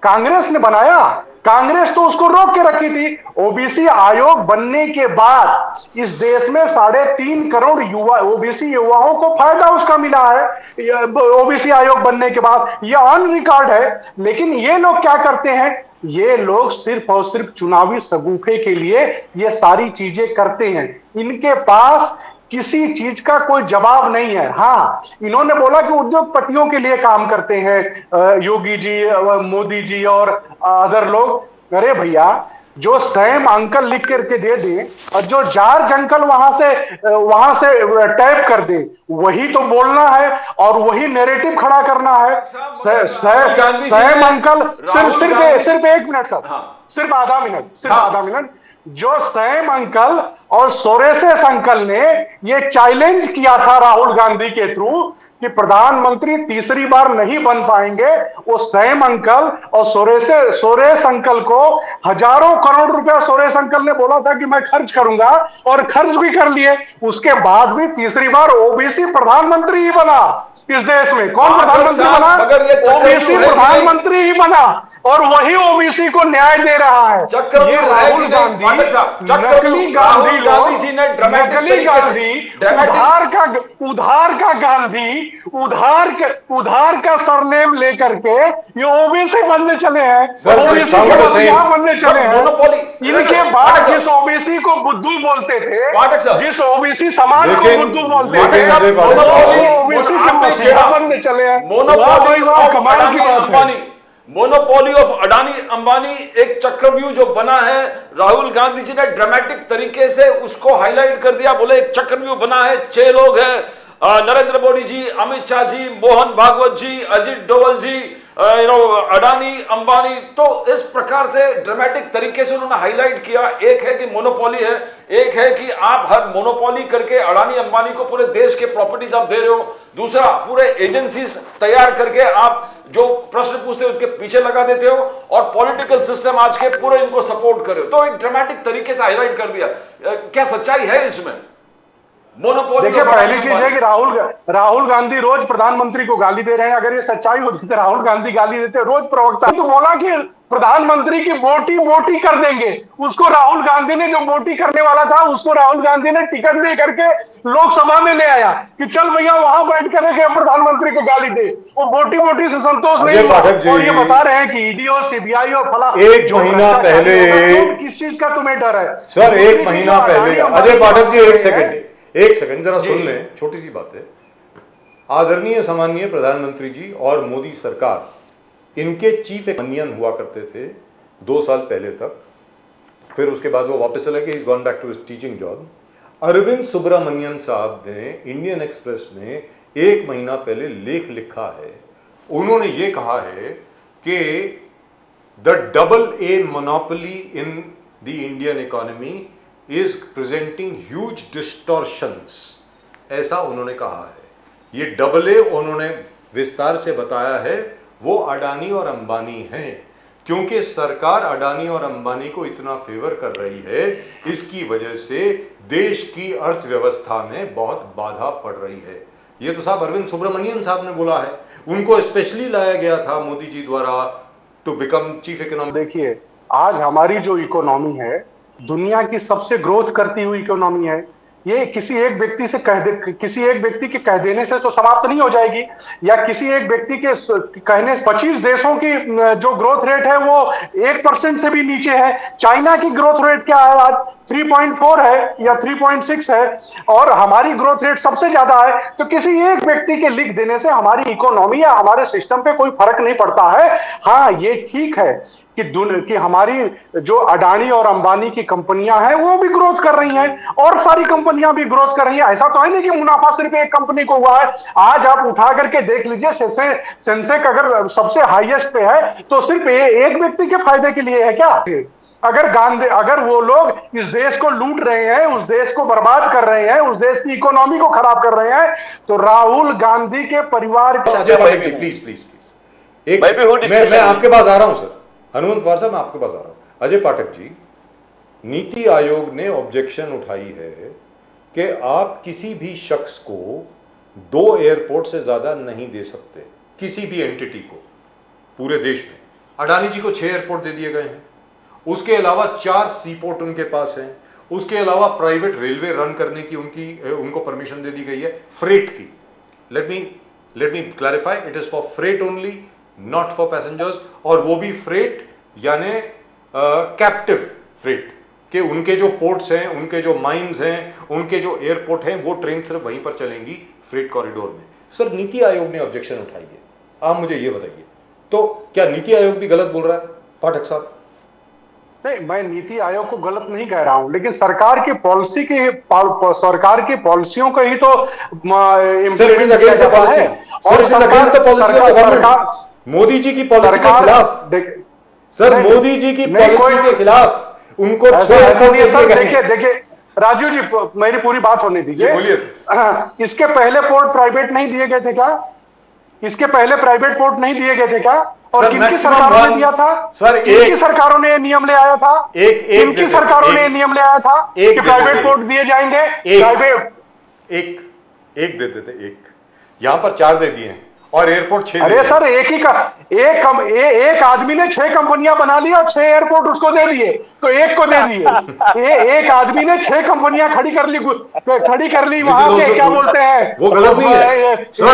कांग्रेस ने बनाया। कांग्रेस तो उसको रोक के रखी थी। ओबीसी आयोग बनने के बाद इस देश में 3.5 करोड़ युवा ओबीसी युवाओं को फायदा उसका मिला है ओबीसी आयोग बनने के बाद। यह ऑन रिकॉर्ड है। लेकिन ये लोग क्या करते हैं? ये लोग सिर्फ और सिर्फ चुनावी सगुफे के लिए ये सारी चीजें करते हैं। इनके पास किसी चीज का कोई जवाब नहीं है। हाँ, इन्होंने बोला कि उद्योगपतियों के लिए काम करते हैं योगी जी, मोदी जी और अदर लोग। अरे भैया, जो सैम अंकल लिख करके दे दे और जो जॉर्ज अंकल वहां से टैप कर दे, वही तो बोलना है और वही नैरेटिव खड़ा करना है। सैम अंकल सिर्फ 1 मिनट सर, सिर्फ आधा मिनट। जो सैम अंकल और सोरेसेस अंकल ने ये चैलेंज किया था राहुल गांधी के थ्रू कि प्रधानमंत्री तीसरी बार नहीं बन पाएंगे, वो सैम अंकल और सोरेस अंकल को हजारों करोड़ रुपया सोरेस अंकल ने बोला था कि मैं खर्च करूंगा, और खर्च भी कर लिए। उसके बाद भी तीसरी बार ओबीसी प्रधानमंत्री ही बना इस देश में। कौन प्रधानमंत्री बना? ओबीसी प्रधानमंत्री ही बना, और वही ओबीसी को न्याय दे रहा है। ये राहुल गांधी, नकली गांधी, उधार का सरनेम लेकर के ये ओबीसी बनने चले हैं, ओबीसी बनने चले हैं। इनके बाद जिस ओबीसी को बुद्धू बोलते थे, जिस ओबीसी समाज को बुद्धू बोलते थे, ओबीसी के मसीहा बनने चले हैं। कमाल की बात है। मोनोपोली ऑफ अडानी अंबानी एक चक्रव्यूह जो बना है, राहुल गांधी जी ने ड्रामेटिक तरीके से उसको हाईलाइट कर दिया। बोले एक चक्रव्यूह बना है, 6 लोग हैं, नरेंद्र मोदी जी, अमित शाह जी, मोहन भागवत जी, अजित डोवल जी, अडानी अंबानी। तो इस प्रकार से ड्रामेटिक तरीके से उन्होंने हाईलाइट किया। एक है कि मोनोपोली है, एक है कि आप हर मोनोपोली करके अडानी अंबानी को पूरे देश के प्रॉपर्टीज आप दे रहे हो, दूसरा पूरे एजेंसीज तैयार करके आप जो प्रश्न पूछते हो उसके पीछे लगा देते हो, और पॉलिटिकल सिस्टम आज के पूरे इनको सपोर्ट कर रहे हो। तो एक ड्रामेटिक तरीके से हाईलाइट कर दिया। क्या सच्चाई है इसमें? देखिए, पहली चीज है कि राहुल गांधी रोज प्रधानमंत्री को गाली दे रहे हैं। अगर ये सच्चाई होती तो राहुल गांधी गाली देते, रोज प्रवक्ता तो बोला कि प्रधानमंत्री की बोटी कर देंगे। उसको राहुल गांधी ने, जो बोटी करने वाला था, उसको राहुल गांधी ने टिकट दे करके लोकसभा में ले आया कि चल भैया वहां बैठ करके प्रधानमंत्री को गाली दे। वो बोटी से संतोष नहीं हुआ, और ये बता रहे हैं कि ईडी और सीबीआई और फला। 1 महीना पहले किस चीज का तुम्हें डर है सर? 1 महीना पहले, अजय पाठक जी एक सेकंड जरा सुन लें, छोटी सी बात है। आदरणीय सम्माननीय प्रधानमंत्री जी और मोदी सरकार, इनके चीफ मनियन हुआ करते थे 2 साल पहले तक, फिर उसके बाद वो वापस चले गए, he is gone back to his teaching job. Arvind Subramanian sahab ने इंडियन एक्सप्रेस में 1 महीना पहले लेख लिखा है। उन्होंने ये कहा है कि the AA monopoly in the Indian economy is presenting huge distortions, ऐसा उन्होंने कहा है। ये AA उन्होंने विस्तार से बताया है, वो अडानी और अंबानी हैं, क्योंकि सरकार अडानी और अंबानी को इतना फेवर कर रही है, इसकी वजह से देश की अर्थव्यवस्था में बहुत बाधा पड़ रही है। ये तो साहब अरविंद सुब्रमण्यन साहब ने बोला है, उनको स्पेशली लाया गया था मोदी जी द्वारा टू बिकम चीफ इकोनॉमिक। देखिए, आज हमारी जो इकोनॉमी है, दुनिया की सबसे ग्रोथ करती हुई इकोनॉमी है। ये किसी एक व्यक्ति के कह देने से तो समाप्त नहीं हो जाएगी, या किसी एक व्यक्ति के कहने से। 25 देशों की जो ग्रोथ रेट है वो 1% से भी नीचे है। चाइना की ग्रोथ रेट क्या है आज? 3.4 है या 3.6 है और हमारी ग्रोथ रेट सबसे ज्यादा है, तो किसी एक व्यक्ति के लिख देने से हमारी इकोनॉमी या हमारे सिस्टम पे कोई फर्क नहीं पड़ता है। हाँ, ये ठीक है कि हमारी जो अडानी और अंबानी की कंपनियां हैं वो भी ग्रोथ कर रही हैं और सारी कंपनियां भी ग्रोथ कर रही हैं। ऐसा तो है नहीं कि मुनाफा सिर्फ एक कंपनी को हुआ है। आज आप उठा करके देख लीजिए, सेंसेक्स अगर सबसे हाईएस्ट पे है तो सिर्फ एक व्यक्ति के फायदे के लिए है क्या? अगर वो लोग इस देश को लूट रहे हैं, उस देश को बर्बाद कर रहे हैं, उस देश की इकोनॉमी को खराब कर रहे हैं, तो राहुल गांधी के परिवार प्लीज प्लीज प्लीज मैं आपके पास आ रहा हूं सर, हनुमंत पवार साहब मैं आपके पास आ रहा हूं। अजय पाठक जी, नीति आयोग ने ऑब्जेक्शन उठाई है कि आप किसी भी शख्स को 2 एयरपोर्ट से ज्यादा नहीं दे सकते, किसी भी एंटिटी को पूरे देश में। अडानी जी को 6 एयरपोर्ट दे दिए गए हैं, उसके अलावा 4 सीपोर्ट उनके पास हैं, उसके अलावा प्राइवेट रेलवे रन करने की उनको परमिशन दे दी गई है फ्रेट की। Let me clarify, it is for freight only, not for passengers, और वो भी फ्रेट यानी कैप्टिव फ्रेट कि उनके जो पोर्ट्स हैं, उनके जो माइंस हैं, उनके जो एयरपोर्ट हैं, वो ट्रेन सिर्फ वहीं पर चलेंगी फ्रेट कॉरिडोर में। सर, नीति आयोग ने ऑब्जेक्शन उठाई है, आप मुझे ये बताइए, तो क्या नीति आयोग भी गलत बोल रहा है पाठक साहब? नहीं, मैं नीति आयोग को गलत नहीं कह रहा हूं, लेकिन सरकार की पॉलिसियों को ही तो मोदी जी की पॉलिसी के खिलाफ, सर मोदी जी की पॉलिसी के खिलाफ उनको देखिए राजू जी, मेरी पूरी बात होने दीजिए। इसके पहले पोर्ट प्राइवेट नहीं दिए गए थे क्या? इसके पहले प्राइवेट पोर्ट नहीं दिए गए थे क्या? और किनकी सरकारों ने दिया था? सर, किनकी सरकारों ने नियम ले आया था? किनकी सरकारों ने नियम ले आया था कि प्राइवेट पोर्ट दिए जाएंगे? प्राइवेट एक देते थे, एक यहां पर 4 दे दिए हैं और एयरपोर्ट 6। अरे सर, एक आदमी ने 6 कंपनियां बना ली और 6 एयरपोर्ट उसको दे दिए, तो एक को दे दिए। एक आदमी ने 6 कंपनियां खड़ी कर ली वहां के, क्या बोलते हैं, वो गलत नहीं है सर।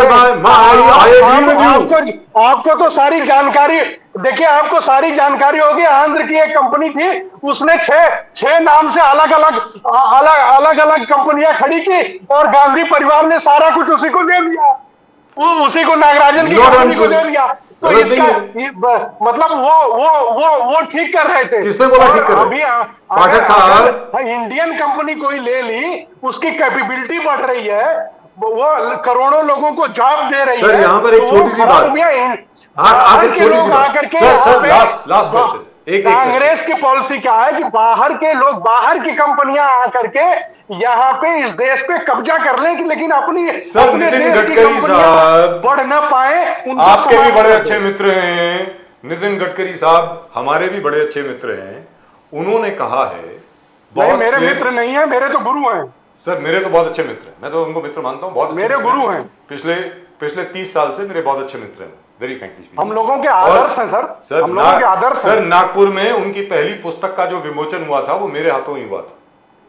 आपको तो सारी जानकारी, देखिए आपको सारी जानकारी होगी। आंध्र की एक कंपनी थी, उसने 6 नाम से अलग अलग कंपनियां खड़ी की और गांधी परिवार ने सारा कुछ उसी को दे दिया, उसी को नागराजन की कंपनी को दे दिया। तो इसका मतलब वो ठीक कर रहे थे। किसने बोला ठीक कर रहे? अभी इंडियन कंपनी कोई ले ली, उसकी कैपेबिलिटी बढ़ रही है, वो करोड़ों लोगों को जॉब दे रही है। सर, यहाँ पर एक छोटी सी बात, कांग्रेस की पॉलिसी क्या है कि बाहर के लोग, बाहर की कंपनियां आकर के यहाँ पे इस देश पे कब्जा कर लें, लेकिन अपनी नितिन गडकरी साहब बढ़ न पाए। आपके भी बड़े अच्छे मित्र हैं नितिन गडकरी साहब, हमारे भी बड़े अच्छे मित्र हैं। उन्होंने कहा है, मेरे मित्र नहीं है, मेरे तो गुरु हैं। सर, मेरे तो बहुत अच्छे मित्र हैं, मैं तो उनको मित्र मानता हूँ, बहुत मेरे गुरु हैं। पिछले 30 साल से मेरे बहुत अच्छे मित्र हैं, वेरी फ्रैंकली। हम लोगों के आदर्श हैं सर, हम लोगों के आदर्श हैं। सर, नागपुर में उनकी पहली पुस्तक का जो विमोचन हुआ था वो मेरे हाथों ही हुआ था,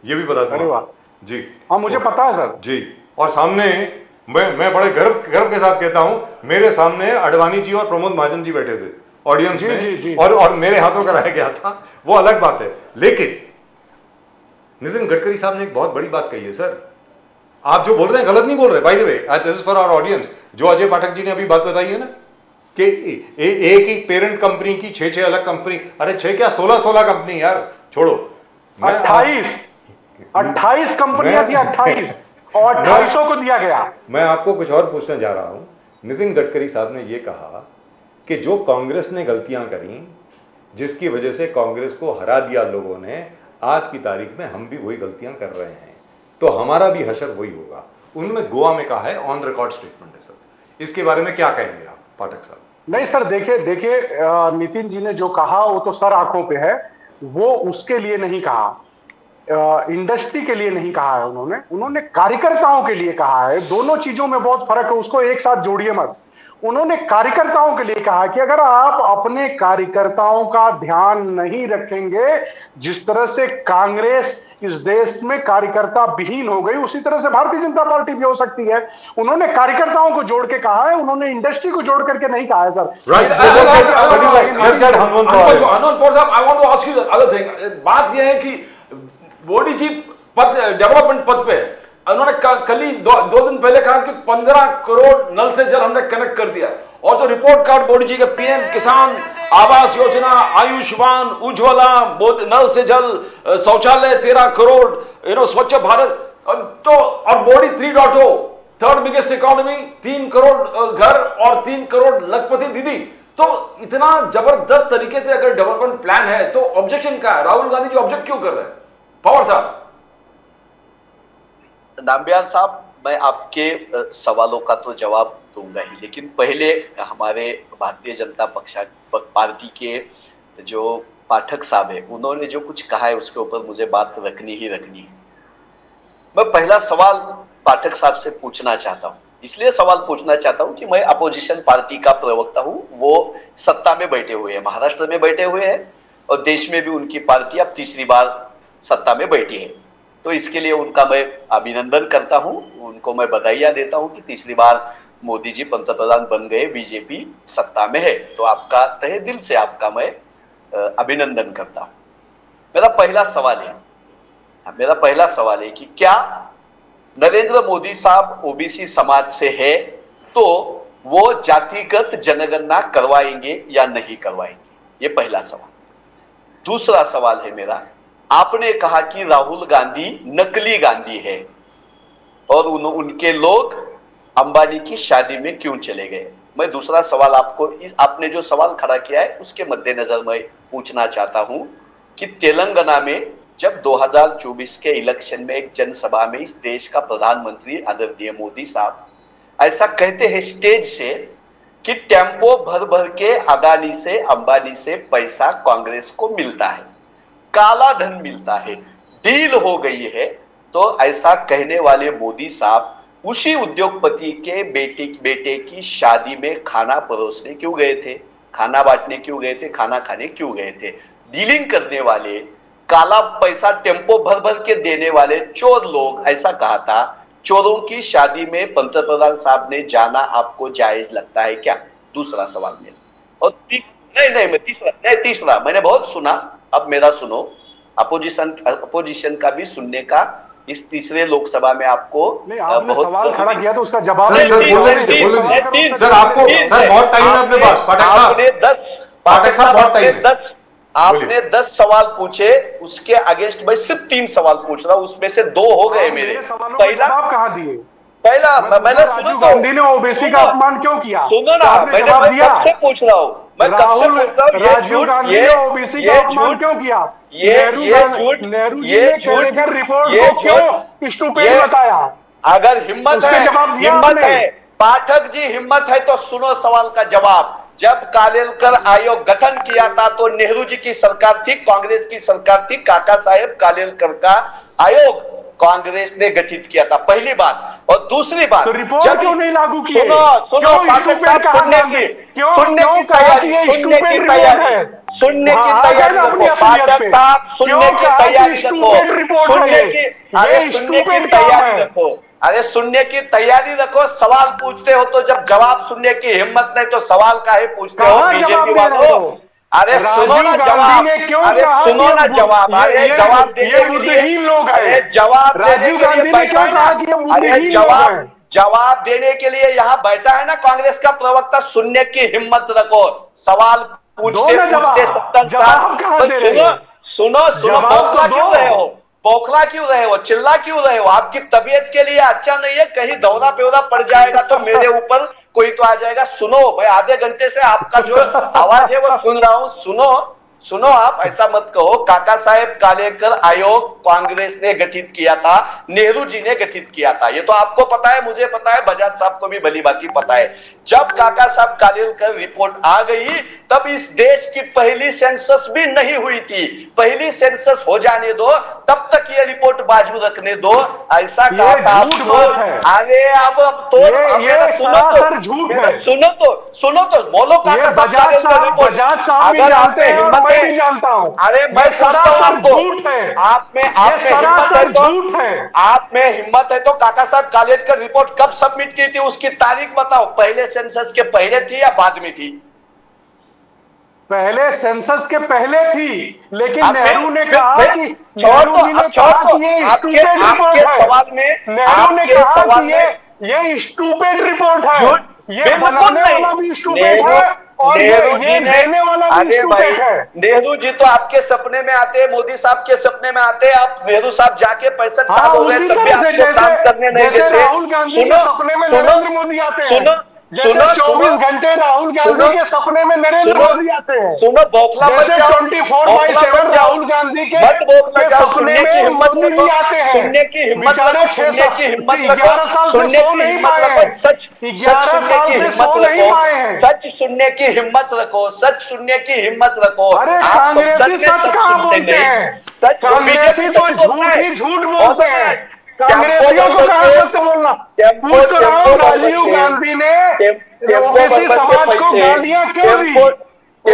ये भी बता दूं जी। हाँ, मुझे पता है सर जी। और सामने मैं बड़े गर्व के साथ कहता हूं, मेरे सामने अडवाणी जी और प्रमोद महाजन जी बैठे थे ऑडियंस में, और मेरे हाथों कराया गया था, वो अलग बात है। लेकिन नितिन गडकरी साहब ने एक बहुत बड़ी बात कही है सर, आप जो बोल रहे हैं गलत नहीं बोल रहे, by the way, this is for our audience. जो अजय पाठक जी ने अभी बात बताई है ना कि एक ही पेरेंट कंपनी की 6 अलग कंपनी, अरे 6 क्या 16 कंपनी यार, छोड़ो। 28 कंपनियां थी, 28 और 250 को दिया गया। मैं आपको कुछ और पूछने जा रहा हूं। नितिन गडकरी साहब ने यह कहा कि जो कांग्रेस ने गलतियां करी, जिसकी वजह से कांग्रेस को हरा दिया लोगों ने, आज की तारीख में हम भी वही गलतियां कर रहे हैं, तो हमारा भी हशर वही होगा। उन्होंने गोवा में कहा है, ऑन रिकॉर्ड स्टेटमेंट है सर। इसके बारे में क्या कहेंगे आप पाठक साहब? नहीं सर, देखिए नितिन जी ने जो कहा वो तो सर आंखों पे है, वो उसके लिए नहीं कहा, इंडस्ट्री के लिए नहीं कहा है उन्होंने कार्यकर्ताओं के लिए कहा है। दोनों चीजों में बहुत फर्क है, उसको एक साथ जोड़िए मत। उन्होंने कार्यकर्ताओं के लिए कहा कि अगर आप अपने कार्यकर्ताओं का ध्यान नहीं रखेंगे, जिस तरह से कांग्रेस इस देश में कार्यकर्ता विहीन हो गई, उसी तरह से भारतीय जनता पार्टी भी हो सकती है। उन्होंने कार्यकर्ताओं को जोड़ के कहा है, उन्होंने इंडस्ट्री को जोड़ करके नहीं कहा है सर। बात यह है कि मोदी जी पद डेवलपमेंट पद पे, उन्होंने कल ही दो दिन पहले कहा कि 15 करोड़ नल से जल हमने कनेक्ट कर दिया। और जो रिपोर्ट कार्ड मोदी जी के पीएम किसान आवास योजना, आयुष्मान, उज्ज्वला, नल से जल, शौचालय 13 करोड़, स्वच्छ भारत, तो और Modi 3.0 third biggest economy, 3 crore घर और 3 करोड़ लखपति दीदी। तो इतना जबरदस्त तरीके से अगर डेवलपमेंट प्लान है तो ऑब्जेक्शन क्या है? राहुल गांधी जी ऑब्जेक्ट क्यों कर रहे हैं? पवार साहब। नामबियाल साहब, मैं आपके सवालों का तो जवाब दूंगा ही, लेकिन पहले हमारे भारतीय जनता पार्टी के जो पाठक साहब है, उन्होंने जो कुछ कहा है उसके ऊपर मुझे बात रखनी ही रखनी है। मैं पहला सवाल पाठक साहब से पूछना चाहता हूं, इसलिए सवाल पूछना चाहता हूं कि मैं अपोजिशन पार्टी का प्रवक्ता हूं, वो सत्ता में बैठे हुए हैं, महाराष्ट्र में बैठे हुए हैं और देश में भी उनकी पार्टी अब तीसरी बार सत्ता में बैठी है। तो इसके लिए उनका मैं अभिनंदन करता हूं, उनको मैं बधाइयां देता हूं कि तीसरी बार मोदी जी पंतप्रधान बन गए, बीजेपी सत्ता में है। तो आपका तहे दिल से आपका मैं अभिनंदन करता हूं। मेरा पहला सवाल है कि क्या नरेंद्र मोदी साहब ओबीसी समाज से है तो वो जातिगत जनगणना करवाएंगे या नहीं करवाएंगे? ये पहला सवाल। दूसरा सवाल है मेरा, आपने कहा कि राहुल गांधी नकली गांधी है और उनके लोग अंबानी की शादी में क्यों चले गए। मैं दूसरा सवाल आपने जो सवाल खड़ा किया है उसके मद्देनजर मैं पूछना चाहता हूं कि तेलंगाना में जब 2024 के इलेक्शन में एक जनसभा में इस देश का प्रधानमंत्री आदरणीय मोदी साहब ऐसा कहते हैं स्टेज से कि टेम्पो भर भर के अदानी से अंबानी से पैसा कांग्रेस को मिलता है, काला धन मिलता है, डील हो गई है, तो ऐसा कहने वाले मोदी साहब उसी उद्योगपति के बेटे की शादी में खाना परोसने क्यों गए थे, खाना बांटने क्यों गए थे, खाना खाने क्यों गए थे? डीलिंग करने वाले, काला पैसा टेम्पो भर भर के देने वाले चोर लोग, ऐसा कहा था। चोरों की शादी में पंतप्रधान साहब ने जाना आपको जायज लगता है क्या? दूसरा सवाल मेरा। और तीसरा मैंने बहुत सुना, अब मेरा सुनो। अपोजिशन का भी सुनने का इस तीसरे लोकसभा में आपको बहुत सवाल खड़ा किया तो उसका जवाब सर आपको सर बहुत टाइम है अपने पास। पाठक साहब बहुत टाइम है। आपने 10 सवाल पूछे, उसके अगेंस्ट मैं सिर्फ 3 सवाल पूछ रहा हूं, उसमें से 2 हो गए मेरे। पहला आप कहां दिए? मैंने राजीव गांधी ने ओबीसी का अपमान क्यों किया? सुनो ना, मैंने कब से पूछ रहा हूं, मैं कब से पूछ रहा हूं। राजीव गांधी ने ओबीसी का अपमान क्यों किया? नेहरू जी ने कैलेकर रिपोर्ट को क्यों स्टूपिड बताया? अगर हिम्मत है पाठक जी, हिम्मत है तो सुनो सवाल का जवाब। जब कालेलकर आयोग गठन किया था तो नेहरू जी की सरकार थी, कांग्रेस की सरकार थी, काका साहेब कालेलकर का आयोग कांग्रेस ने गठित किया था, पहली बात। और दूसरी बात, तो रिपोर्ट क्यों नहीं लागू किए? सुनो सुनने की तैयारी रखो, पाठक साहब सुनने की तैयारी रखो, अरे सुनने की तैयारी रखो। सवाल पूछते हो तो जब जवाब सुनने की हिम्मत नहीं तो सवाल काहे पूछते हो बीजेपी वालों? अरे सुनो ना जवाब, अरे सुनो ना जवाब, अरे जवाब देने के लिए लोग हैं, जवाब राजीव गांधी ने क्यों कहा कि ये मुद्देहीन लोग हैं? जवाब देने के लिए यहाँ बैठा है ना कांग्रेस का प्रवक्ता, सुनने की हिम्मत रखो। सवाल पूछते पूछते सुनो बौखला क्यों रहे हो, बौखला क्यों रहे हो, चिल्ला क्यों रहे हो? आपकी तबीयत के लिए अच्छा नहीं है, कहीं दौरा पेवरा पड़ जाएगा तो मेरे ऊपर कोई तो आ जाएगा। सुनो, मैं आधे घंटे से आपका जो आवाज है वो सुन रहा हूं। सुनो, आप ऐसा मत कहो। काका साहेब कालेलकर आयोग कांग्रेस ने गठित किया था, नेहरू जी ने गठित किया था, ये तो आपको पता है, मुझे पता है, बजाज साहब को भी भली भांति पता है। जब काका साहब कालेलकर रिपोर्ट आ गई तब इस देश की पहली सेंसस भी नहीं हुई थी। पहली सेंसस हो जाने दो, तब तक ये रिपोर्ट बाजू रखने दो, ऐसा कहा था। अरे अब सुनो तो बोलो काका साहब कालेलकर रिपोर्ट। अगर आपने हिम्मत है, जानता हूं, अरे मैं पूछता हूं आपको, आप में हिम्मत है तो काका साहब कालेलकर रिपोर्ट कब सबमिट की थी, उसकी तारीख बताओ। पहले सेंसस के पहले थी या बाद में थी? पहले सेंसस के पहले थी, लेकिन आप नेहरू ने फिर- कहा फिर- कि छोड़ नेहरू दो, जी ने अब छोड़ कहा दो। कि ये आपके स्टूपिड रिपोर्ट सवाल है। में नेहरू ने आपके कहा सवाल कि में ये स्टूपिड रिपोर्ट है, झूठ, ये बिल्कुल बनाने नहीं। वाला भी स्टूपिड नेहरू- है और नेहरू ये जी ने, देने वाला भी अरे भाई, स्टूपिड है। नेहरू जी तो आपके सपने में आते हैं, मोदी साहब के सपने में आते हैं। आप नेहरू साहब जाके 65 हाँ, साल हो गए उसी तब भी तरह से आपको काम करने नहीं जैसे देते। राहुल गांधी के सपने में सुनो, नरेंद्र मोदी आते हैं, सुनो, जैसे सुनो, 24 सुनो, घंटे राहुल गांधी सुनो, के सपने में नरेंद्र सुनो, मोदी आते हैं। सुनो, बौखला मत जैसे जाओ, 24/7 राहुल गांधी के मत बौखला जाओ, सपने सुनने की में हिम्मत मोदी रखो, जी आते हैं। सुनने की हिम्मत बेचारे रखो, सुनने की हिम्मत रखो, 11 साल से सुनने सो की नहीं हिम्मत पाए रखो, हैं। सच 11 सुनने साल की से हिम्मत सो नहीं रखो, पाए हैं। सच सुनने की हिम्मत रखो, सच सुनने की हिम्मत रखो। अरे आप सब कांग्रेसी सच में सच सच कहाँ सुनते बोलते नहीं। हैं? सच कांग्रेसी तो झूठ ही झूठ बोलते हैं। कांग्रेसियों को कहाँ सत्य बोलना? पूछ तो रहा हूँ, राजीव गांधी ने ओबीसी समाज को गालियां क्यों दी?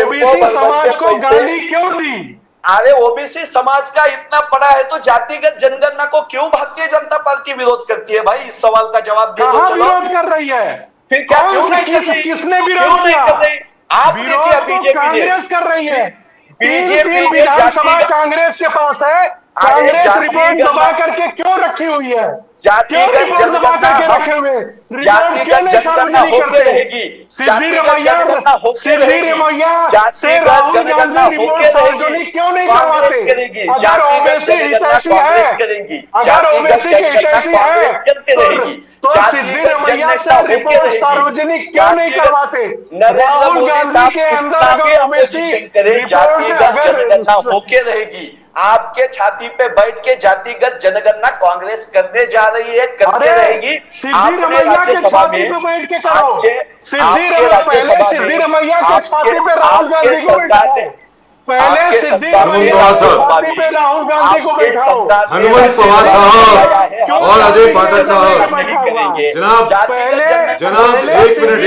ओबीसी समाज को गाली क्यों दी? अरे ओबीसी समाज का इतना पड़ा है तो जातिगत जनगणना को क्यों भारतीय जनता पार्टी विरोध करती है? भाई, इस सवाल का जवाब दे दो। कहाँ चलो, विरोध कर रही है? फिर क्या कौन क्यों सी- नहीं कर रही? किसने क्यों विरोध नहीं किया? कर रही? आपने विरोध किया, तो बीजेपी ने। कांग्रेस कर रही है। तीन बीजेपी ने विधानसभा जातिगत- कांग्रेस के पास है। अरे कांग्रेस जातिगत- रिपोर्ट दबा करके क्यों रखी हुई है? क्यों जातिगत रिपोर्ट दबा जनगणना करके हम- रखे हुए? रिपोर्ट जातिगत क्यों नहीं जनगणना सार्वजनिक होके करते? रहेगी। सिद्धि जातिगत रमैया जनगणना होके सिद्धि रहेगी। रमैया से जातिगत राहुल जनगणना गांधी रिपोर्ट होके रहेगी। सार्वजनिक क्यों नहीं कांग्रेस करवाते? करेगी। अगर जातिगत ओबीसी जनगणना हितैषी कांग्रेस है, करेगी। अगर जातिगत ओबीसी के जनगणना हितैषी कांग्रेस है, करते रहेगी। तो जातिगत सिद्धि रमैया जनगणना से होके रिपोर्ट रहेगी। सार्वजनिक क्यों नहीं जातिगत- करवाते? नरेंद्र राहुल मोदी गांधी साहब के अंदर कितना भी अगर ओबीसी अपोजिशन करे, रिपोर्ट जातिगत जनगणना अगर होके रहेगी। आपके छाती पे बैठ के जातिगत जनगणना कांग्रेस करने जा रही है, करते अरे रहेगी। सिद्धि आपने रमैया के राज्यसभा छाती में- पे बैठ के करो। सिद्धि आपके रमैया पहले राज्यसभा सिद्धि में- रमैया के आपके- छाती पे राहुल आपके गांधी को सरकार बैठाओ। ने- पहले आपके सिद्धि सरकार ने रमैया के राज्यसभा छाती पे राहुल गांधी को आपके बैठाओ। सरकार ने हनुमंत पवार साहब और अजय पाठक साहब, जनाब, जनाब, एक minute,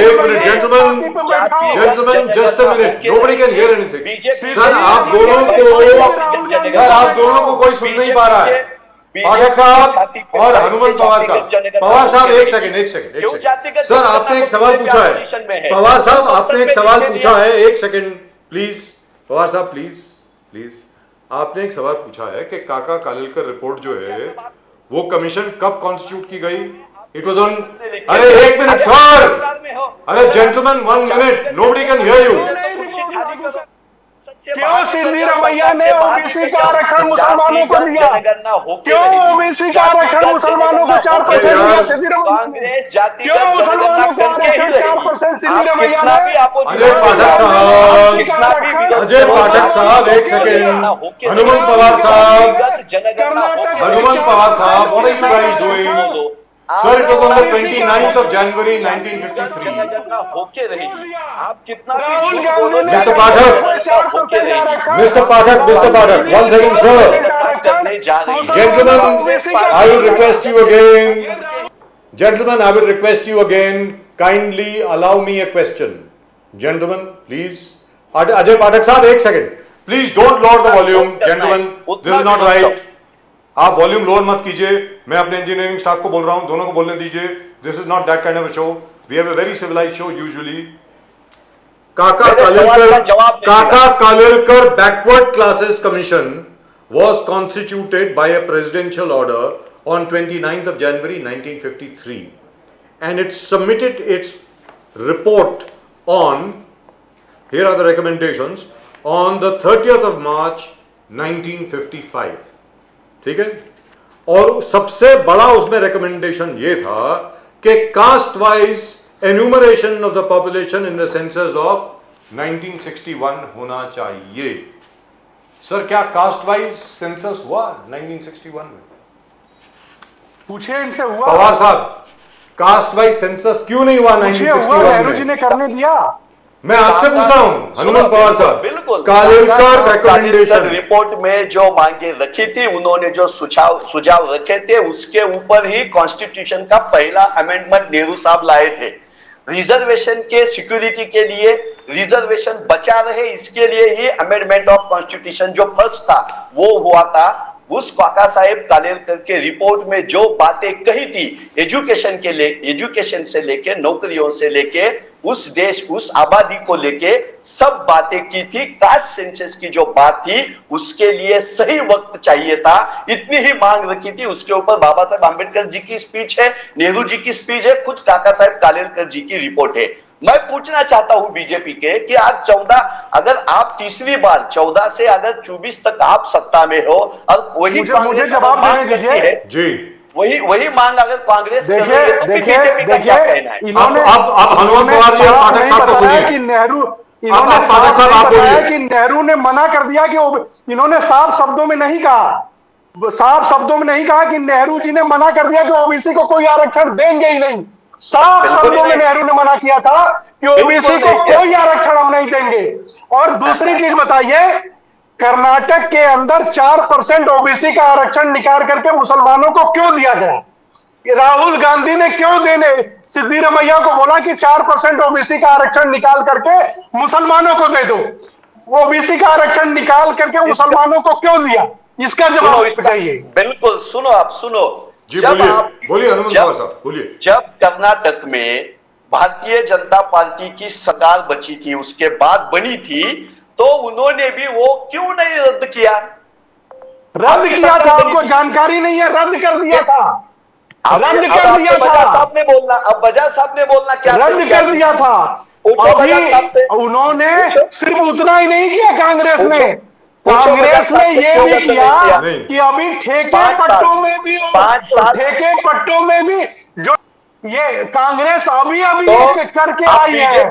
gentlemen, just a minute. Nobody can hear anything. Sir, आप दोनों को कोई सुन नहीं पा रहा है। पाठक साहब और हनुमंत पवार साहब। पवार साहब, एक सेकंड। सर, आपने एक सवाल पूछा है। पवार साहब, आपने एक सवाल पूछा है। एक सेकंड प्लीज। पवार साहब, प्लीज। आपने एक सवाल पूछा है कि काका कालेलकर रिपोर्ट जो है वो कमीशन कब कॉन्स्टिट्यूट की गई? It was on. अरे एक मिनट सर, अरे gentleman, 1 minute, nobody can hear you. क्यों सिद्धि रमैया ने ओबीसी का आरक्षण मुसलमानों को दिया? क्यों ओबीसी का आरक्षण मुसलमानों को 4% दिया सिद्धि रमैया ने? क्यों मुसलमानों को आरक्षण 4% सिद्धि रमैया ने? अजय पाठक साहब, एक सेकंड। हनुमंत पवार साहब, what are you guys doing? Sir, it was on the 29th of January 1953. आप कितना भी राहुल झूठ गांधी बोलो, ने Mr. Pathak, 4% आरक्षण Mr. Pathak, 1 second, sir. Gentlemen, I will request you again. Gentlemen, I will request you again. Kindly allow me a question. Gentlemen, please. Ajay Pathak साहब, एक second. Please don't lower the volume, gentlemen. This is not right. आप volume lower मत कीजिए। मैं अपने engineering staff को बोल रहा हूं, दोनों को बोलने दीजिए। This is not that kind of a show. We have a very civilised show usually. Kaka Kalelkar backward classes commission was constituted by a presidential order on 29th of January 1953 and it submitted its report on, here are the recommendations, on the 30th of March 1955. ठीक है? और सबसे बड़ा उसमें recommendation ये था कि caste wise enumeration of the population in the census of 1961 होना चाहिए। सर, क्या कास्ट वाइज सेंसस हुआ 1961 में? पूछिए इनसे, हुआ? पवार साहब, कास्ट वाइज सेंसस क्यों नहीं हुआ पूछिए, हुआ? 1961 नेहरू जी में? ने करने दिया? मैं आपसे पूछता हूं, हनुमंत पवार साहब, बिल्कुल कालेलकर रिकमेंडेशन रिपोर्ट में जो मांगे रखी थी, उन्होंने जो सुझाव रखे थे, उसके ऊपर ही कॉन्स्टिट्यूशन का पहला अमेंडमेंट नेहरू साहब लाए थे। रिजर्वेशन के सिक्योरिटी के लिए, रिजर्वेशन बचा रहे, इसके लिए ही अमेंडमेंट ऑफ कॉन्स्टिट्यूशन जो फर्स्ट था वो हुआ था। उस काका साहेब कालेलकर के रिपोर्ट में जो बातें कही थी एजुकेशन से लेके नौकरियों से लेके उस देश उस आबादी को लेके सब बातें की थी। कास्ट सेंसस की जो बात थी उसके लिए सही वक्त चाहिए था, इतनी ही मांग रखी थी। उसके ऊपर बाबा साहेब आंबेडकर जी की स्पीच है, नेहरू जी की स्पीच है, खुद काका साहेब कालेलकर जी की रिपोर्ट है। मैं पूछना चाहता हूं बीजेपी के कि आज 14 अगर आप तीसरी बार 14 से अगर 24 तक आप सत्ता में हो और वही मुझे जवाब देने दीजिए जी, वही मांग अगर कांग्रेस कर रही है तो देखिए बीजेपी का क्या कहना है? इन्होंने अब हनुमंत पवार जी साफ पाठक नहीं साहब को बताया सुनिए। कि नेहरू आप पाठक साहब आप बताया बोलिए। कि नेहरू ने मना कर दिया कि इन्होंने साफ शब्दों में नहीं कहा कि नेहरू जी ने मना कर दिया कि ओबीसी को कोई आरक्षण देंगे ही नहीं। साफ बिल्कुल शब्दों में नहीं। नेहरू ने मना किया था कि ओबीसी को बिल्कुल नहीं। कोई आरक्षण हम नहीं देंगे। और दूसरी चीज बताइए, कर्नाटक के अंदर 4% ओबीसी का आरक्षण निकाल करके मुसलमानों को क्यों दिया गया? राहुल गांधी ने क्यों देने सिद्धिरमैया को बोला कि 4% ओबीसी का आरक्षण निकाल करके मुसलमानों को दे दो? ओबीसी का आरक्षण निकाल करके मुसलमानों को क्यों दिया? इसका जवाब चाहिए। बिल्कुल सुनो, आप सुनो जी, बोलिए हनुमंत जब- पवार साहब बोलिए। जब कर्नाटक में भारतीय जनता पार्टी की सरकार बची थी, उसके बाद बनी थी, तो उन्होंने भी वो क्यों नहीं रद्द किया? रद्द किया था, आपको जानकारी नहीं है, रद्द कर दिया था, रद्द कर दिया था, साहब ने बोलना, अब बजाज साहब ने बोलना क्या रद्द कर दिया था। पूछो बजाज साहब से। अभी उन्होंने सिर्फ उतना ही नहीं किया, कांग्रेस ने पूछो बजाज कांग्रेस ने साहब से ये क्यों भी रद्द किया नहीं किया? नहीं। कि अभी ठेके 5 साल, पट्टों में भी 5 साल। ठेके पट्टों में भी जो ये कांग्रेस अभी तो एक करके आप आई है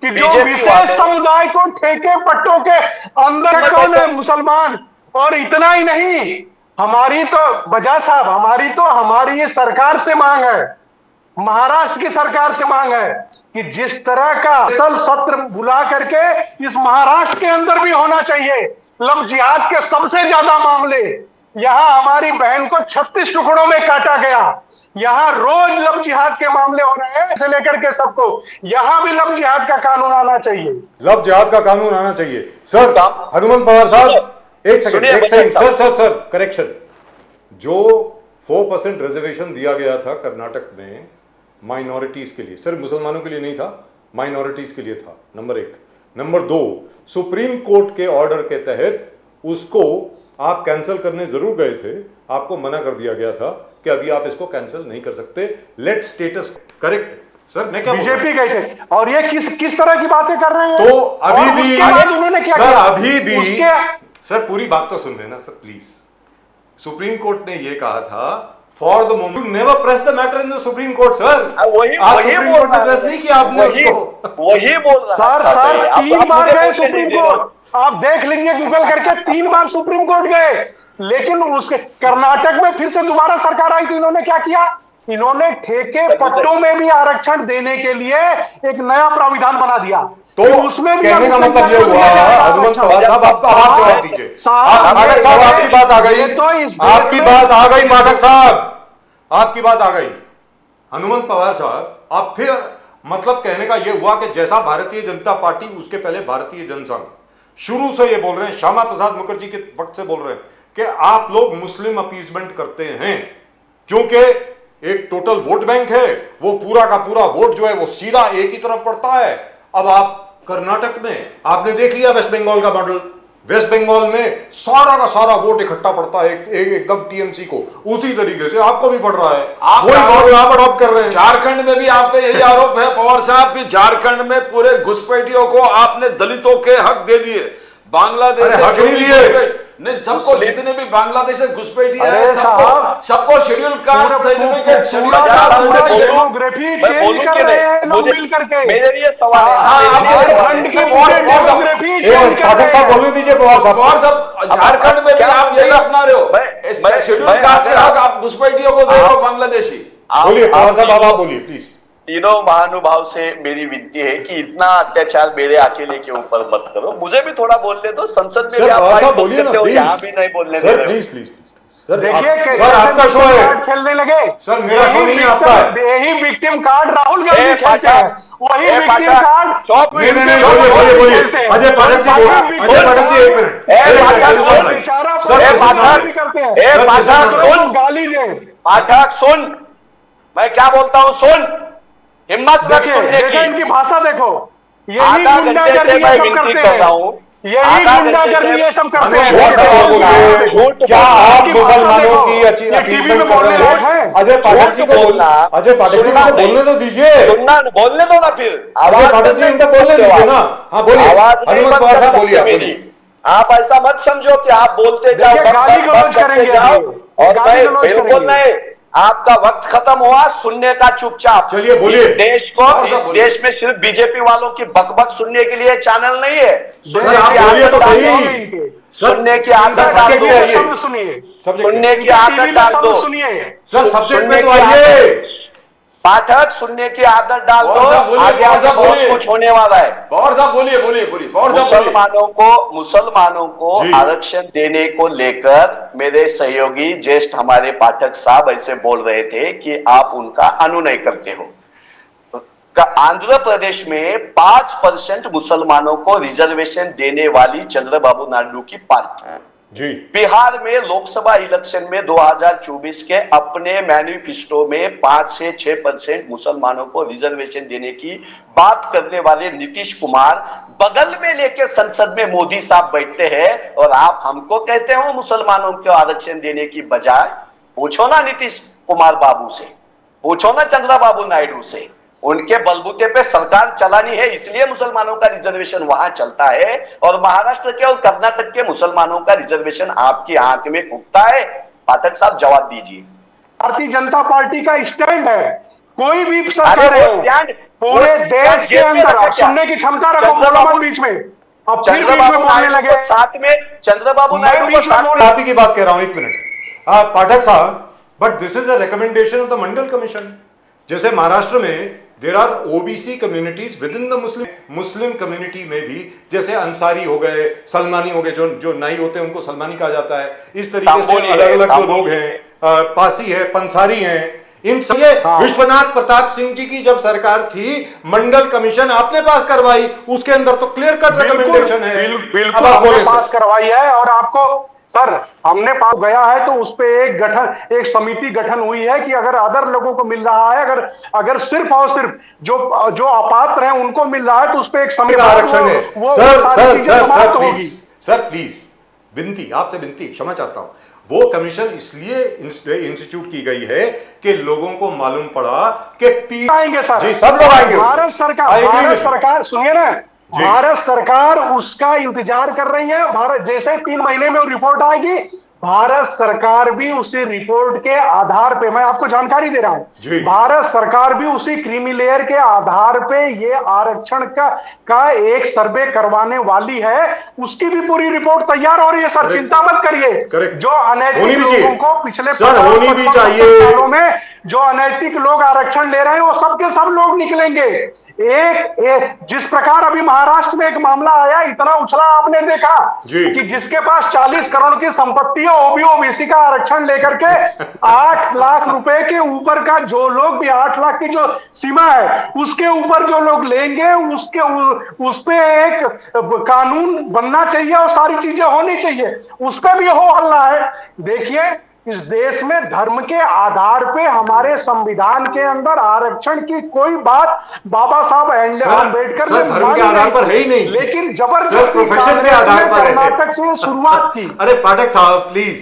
कि जो बीजेपी विशेष वाले- समुदाय को ठेके पट्टों के अंदर मैं कौन है? कहता- मुसलमान। और इतना ही नहीं, हमारी तो बजाज साहब हमारी ये सरकार से मांग है, महाराष्ट्र की सरकार से मांग है कि जिस तरह का असल सत्र बुला करके इस महाराष्ट्र के अंदर भी होना चाहिए। लव जिहाद के सबसे ज्यादा मामले यहां हमारी बहन को 36 टुकड़ों में काटा गया, यहां रोज लव जिहाद के मामले हो रहे हैं, से लेकर के सबको यहां भी लव जिहाद का कानून आना चाहिए। लव जिहाद का कानून आना चाहिए। सर हनुमंत पवार साहब एक सेकंड सर करेक्शन। जो 4% रिजर्वेशन दिया गया था कर्नाटक में माइनॉरिटीज के लिए, सिर्फ मुसलमानों के लिए नहीं था, माइनॉरिटीज के लिए था, नंबर 1। नंबर 2, सुप्रीम कोर्ट के ऑर्डर के तहत उसको आप कैंसिल करने जरूर गए थे, आपको मना कर दिया गया था कि अभी आप इसको कैंसिल नहीं कर सकते, लेट स्टेटस करेक्ट। सर मैं क्या बोल रहा हूं? बीजेपी गए थे, और ये किस तरह की बातें कर रहे हैं? तो अभी और भी उसके बाद उन्होंने क्या सर किया? अभी भी उसके सर पूरी बात तो सुन लेना सर प्लीज। सुप्रीम कोर्ट ने यह कहा था for the moment never press the matter in the supreme court sir. वही आप वही सुप्रीम बोल कोर्ट में रहा प्रेस है। नहीं किया आपने उसको। वही बोल रहा सर था सर मैं। आप 3 बार मुझे गए बोलने सुप्रीम दीजिए। कोर्ट, आप देख लीजिए गूगल करके, 3 बार सुप्रीम कोर्ट गए। लेकिन उसके कर्नाटक में फिर से दोबारा सरकार आई तो इन्होंने क्या किया? इन्होंने ठेके पट्टों में भी आरक्षण देने के लिए एक नया प्राविधान बना दिया। तो उसमें भी कहने का आरक्षण मतलब ये दिया हुआ जाएगा। हनुमंत पवार साहब आप जवाब दीजिए। पाठक साहब आपकी बात आ गई, ये तो इस देश आपकी में- बात आ गई पाठक साहब, आपकी बात आ गई। हनुमंत पवार साहब आप फिर मतलब कहने का यह हुआ कि जैसा भारतीय जनता पार्टी, उसके पहले भारतीय जनसंघ शुरू से ये बोल रहे हैं, श्यामा प्रसाद मुखर्जी के वक्त से बोल रहे हैं कि आप लोग मुस्लिम अपीसमेंट करते हैं, क्योंकि एक टोटल वोट बैंक है, वो पूरा का पूरा वोट जो है वो सीधा एक ही तरफ पड़ता है। अब आप कर्नाटक में आपने देख लिया वेस्ट बंगाल का मॉडल, वेस्ट बंगाल में सारा का सारा वोट इकट्ठा पड़ता है एकदम टीएमसी को, उसी तरीके से आपको भी पड़ रहा है, आप वही मॉडल आप अडॉप्ट कर रहे हैं। झारखंड में भी आप पे यही आरोप है पवार साहब कि झारखंड में पूरे घुसपैठियों को आपने दलितों के हक दे दिए। बांग्लादेश अरे से हक जो नहीं भी दिए। घुसपैठ- नहीं, सबको जितने भी बांग्लादेश से घुसपैठी अरे है साहब, सबको शेड्यूल कास्ट सर्टिफिकेट, शेड्यूल पूरा कास्ट पूरा सर्टिफिकेट डेमोग्राफी मैं चेंज बोलूं कर कि रहे नहीं? हैं लोग मुझे- मिल करके। मेरे लिए सवाल है। हाँ, मेरे लिए आप सवाल झारखंड है। की और- पूरे और सब- डेमोग्राफी चेंज कर पाठक रहे साहब हैं। बोलने दीजिए पवार साहब। पवार साहब झारखंड में भी आप यही अपना रहे हो, मैं- शेड्यूल मैं- कास्ट के अगर हक आप घुसपैठियों को दे रहे हो बांग्लादेशी। बोलिए पवार साहब, आप बोलिए प्लीज। तीनों महानुभाव से मेरी विनती है कि इतना अत्याचार मेरे अकेले के ऊपर मत करो, मुझे भी थोड़ा बोलने दो। संसद में सर भी आप पवार फाइट साहब बोलिए ना करते हो, प्लीज। यहाँ भी नहीं बोलने दे सर रहे हो। Please please. देखिए सर आपका शो है, खेलने लगे। सर मेरा शो नहीं है, आपका है। यही विक्टिम कार्ड राहुल गांधी खेलते हैं, वही विक्टिम कार्ड। नहीं, बोलिए अजय पाठक जी, अजय पाठक जी 1 मिनट। गाली दे पाठक सुन, मैं क्या बोलता हूँ सुन, हिम्मत रख सुनने की। इनकी भाषा देखो, यही आधा घंटे से मैं विनती कर रहा हूँ, यही गुंडागर्दी ये सब करते हैं। क्या आप मुसलमानों की अपील कर रहे हैं? अजय पाठक जी को बोलना, अजय पाठक जी को बोलने तो दीजिए, बोलने दो ना फिर। अजय पाठक जी इनको बोलने दीजिए ना। हाँ बोलिए, हनुमत पवार साहब बोलिए। आप ऐसा मत समझो कि आप बोलते जाओ, गाली गलौज करेंगे और मैं बिल्कुल नहीं, आपका वक्त खत्म हुआ सुनने का, चुपचाप। चलिए बोलिए। इस देश में सिर्फ बीजेपी वालों की बकबक सुनने के लिए चैनल नहीं है, सुनने की आदत डाल दो, सुनने की आदत डाल दो, सुनने की आदत डाल दो, सर सब्जेक्ट में तो आइए। पाठक सुनने की आदत डाल दो, आगे बहुत कुछ होने वाला है। पवार साहब बोलिए। मुसलमानों को आरक्षण देने को लेकर मेरे सहयोगी ज्येष्ठ हमारे पाठक साहब ऐसे बोल रहे थे कि आप उनका अनुनय करते हो। आंध्र प्रदेश में 5% मुसलमानों को रिजर्वेशन देने वाली चंद्रबाबू नायडू की पार्टी जी, बिहार में लोकसभा इलेक्शन में 2024 के अपने मैनिफेस्टो में 5 से 6% मुसलमानों को रिजर्वेशन देने की बात करने वाले नीतीश कुमार बगल में लेके संसद में मोदी साहब बैठते हैं, और आप हमको कहते हो मुसलमानों को आरक्षण देने की बजाय। पूछो ना नीतीश कुमार बाबू से, पूछो ना चंद्रबाबू नायडू से, उनके बलबूते पे सरकार चलानी है, इसलिए मुसलमानों का रिजर्वेशन वहां चलता है, और महाराष्ट्र के और कर्नाटक के मुसलमानों का रिजर्वेशन आपकी आंख में उगता है। पाठक साहब जवाब दीजिए। भारतीय जनता पार्टी का स्टैंड है, कोई भी सरकार है पूरे देश के अंदर सुनने की क्षमता रखो, बोलो बीच में। अब चंद्रबाबू नायडू लगे साथ में, चंद्रबाबू नायडू को साथ में, आप ही की बात कह रहा हूं, 1 minute. Pathak sahab, but this is a recommendation of the Mandal commission. जैसे महाराष्ट्र में there are OBC communities within the Muslim community में भी, जैसे अंसारी हो गए, सलमानी हो गए, जो नाई होते हैं उनको सलमानी कहा जाता है। इस तरीके से अलग अलग जो लोग हैं, पासी है, पंसारी हैं, इन सब विश्वनाथ प्रताप सिंह जी की जब सरकार थी, मंडल कमीशन आपने पास करवाई, उसके अंदर तो क्लियर कट रिकमेंडेशन है। बिल्कुल आपने पास करवाई है, और आपको सर हमने पास गया है तो उस पे एक समिति गठन हुई है कि अगर अदर लोगों को मिल रहा है, अगर सिर्फ और सिर्फ जो अपात्र हैं उनको मिल रहा है, तो उस पे एक समिति आरक्षण है। सर प्लीज विनती, आपसे विनती, क्षमा चाहता हूं। वो कमीशन इसलिए इंस्टीट्यूट की गई है कि लोगों को मालूम पड़ा कि आएंगे सर जी, सब लोग आएंगे। भारत सरकार सुनिए ना, भारत सरकार उसका इंतजार कर रही है। भारत जैसे 3 महीने में वो रिपोर्ट आएगी, भारत सरकार भी उसी रिपोर्ट के आधार पे, मैं आपको जानकारी दे रहा हूं, भारत सरकार भी उसी क्रीमी लेयर के आधार पे ये आरक्षण का एक सर्वे करवाने वाली है। उसकी भी पूरी रिपोर्ट तैयार हो रही है सर, चिंता मत करिए। जो अनैतिक लोगों को पिछले 50 सालों में जो अनैतिक लोग आरक्षण ले रहे हैं, वो सबके सब लोग निकलेंगे। एक जिस प्रकार अभी महाराष्ट्र में एक मामला आया, इतना उछला आपने देखा कि जिसके पास 40 करोड़ की संपत्ति है, ओबीसी का आरक्षण लेकर के 8 लाख रुपए के ऊपर का जो लोग भी, 8 लाख की जो सीमा है उसके ऊपर जो लोग लेंगे, उस पे एक कानून बनना चाहिए और सारी चीजें होनी चाहिए, उस पे भी हो हल्ला है। देखिए इस देश में धर्म के आधार पे हमारे संविधान के अंदर आरक्षण की कोई बात बाबा साहब अम्बेडकर ने धर्म के आधार पर है ही नहीं, लेकिन जबरदस्ती प्रोफेशन के आधार पर कर्नाटक से शुरुआत की। अरे पाठक साहब प्लीज,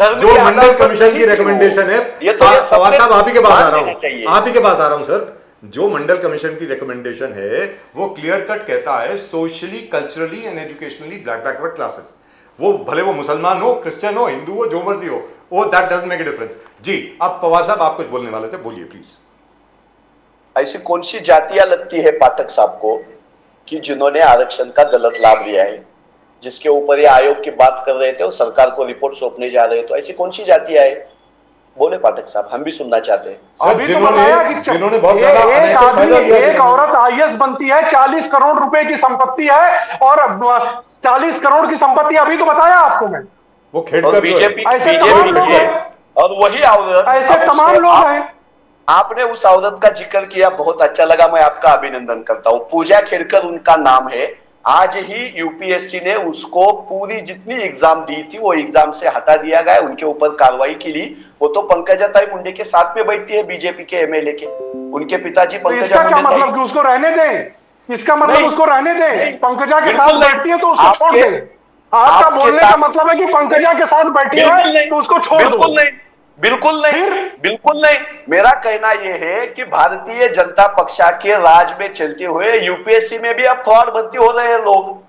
जो मंडल कमीशन की रिकमेंडेशन है, पवार साहब आप ही के पास आ रहा हूं सर। जो मंडल कमीशन की रिकमेंडेशन है वो क्लियर कट कहता है socially, culturally and educationally backward classes, वो भले वो मुसलमान हो, क्रिश्चियन हो, हिंदू हो, जो मर्जी हो, वो that doesn't make a difference. जी, अब पवार साहब आप कुछ बोलने वाले थे, बोलिए प्लीज। ऐसी कौन सी जातियां लगती है पाठक साहब को कि जिन्होंने आरक्षण का गलत लाभ लिया है, जिसके ऊपर ये आयोग की बात कर रहे थे और सरकार को रिपोर्ट सौंपने जा रहे हैं, तो ऐसी कौन सी जातियां है? बोले पाठक साहब, हम भी सुनना चाहते हैं। अभी तो बताया कि जिन्होंने बहुत ज्यादा एक औरत आईएएस बनती है, 40 करोड़ रुपए की संपत्ति है, और 40 करोड़ की संपत्ति अभी तो बताया आपको मैं, वो खेड़कर और जो है। बीजेपी ऐसे तमाम लोग है हैं। और वही औरत, ऐसे अब तमाम उसमें लोग हैं। आपने उस औरत का जिक्र किया, बहुत अच्छा लगा, मैं आपका अभिनंदन करता हूं। पूजा खेड़कर उनका नाम है। आज ही यूपीएससी ने उसको पूरी जितनी एग्जाम दी थी वो एग्जाम से हटा दिया गया, उनके ऊपर कार्रवाई की ली। वो तो पंकजाताई मुंडे के साथ में बैठती है, बीजेपी के एमएलए के, उनके पिताजी तो पंकजा इसका क्या मुंडे मतलब कि उसको रहने दें? इसका मतलब नहीं, उसको रहने दें? नहीं, पंकजा के बिल्कुल साथ नहीं। बैठती है तो उसको छोड़ आपके- दें? आपका आपके बोलने का साथ- मतलब है कि पंकजा के साथ बैठी बिल्कुल है नहीं, तो उसको छोड़ दो। बिल्कुल नहीं, बिल्कुल नहीं, फिर? बिल्कुल नहीं। मेरा कहना यह है कि भारतीय जनता पक्ष के राज में चलते हुए यूपीएससी में भी अब फ्रॉड भर्ती हो रहे हैं लोग,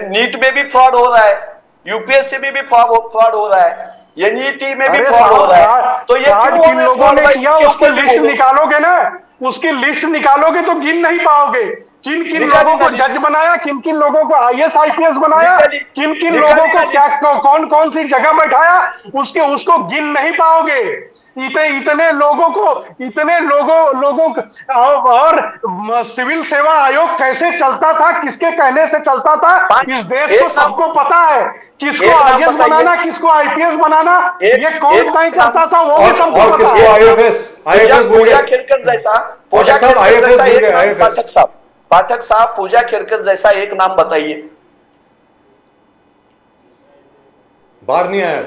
नीट में भी फ्रॉड हो रहा है, यूपीएससी में भी फ्रॉड हो रहा है, एनईटी में भी अरे फ्रॉड हो रहा है। साहब, तो ये फ्रॉड किन लोगों ने किया उसकी लिस्ट निकाल निकालोगे ना? उसकी लिस्ट निकालोगे तो गिन नहीं पाओगे। किन किन निकाली, लोगों को निकाली। जज बनाया, किन किन लोगों को आईएएस आईपीएस बनाया, निकाली, किन किन निकाली, लोगों को निकाली। क्या कौन कौन सी जगह बैठाया, उसको गिन नहीं पाओगे। इतने लोगों और सिविल सेवा आयोग कैसे चलता था, किसके कहने से चलता था, इस देश को सबको पता है। किसको आईएएस बनाना, किसको आईपीएस बनाना, ये कौन तय करता था वो भी सबको और पता किसको है। आईएफएस भूल पूजा गए। खेड़कर जैसा, पाठक साहब, IFS भूल गए, IFS। पाठक साहब पूजा खेड़कर जैसा एक नाम बताइए। बाहर नहीं आया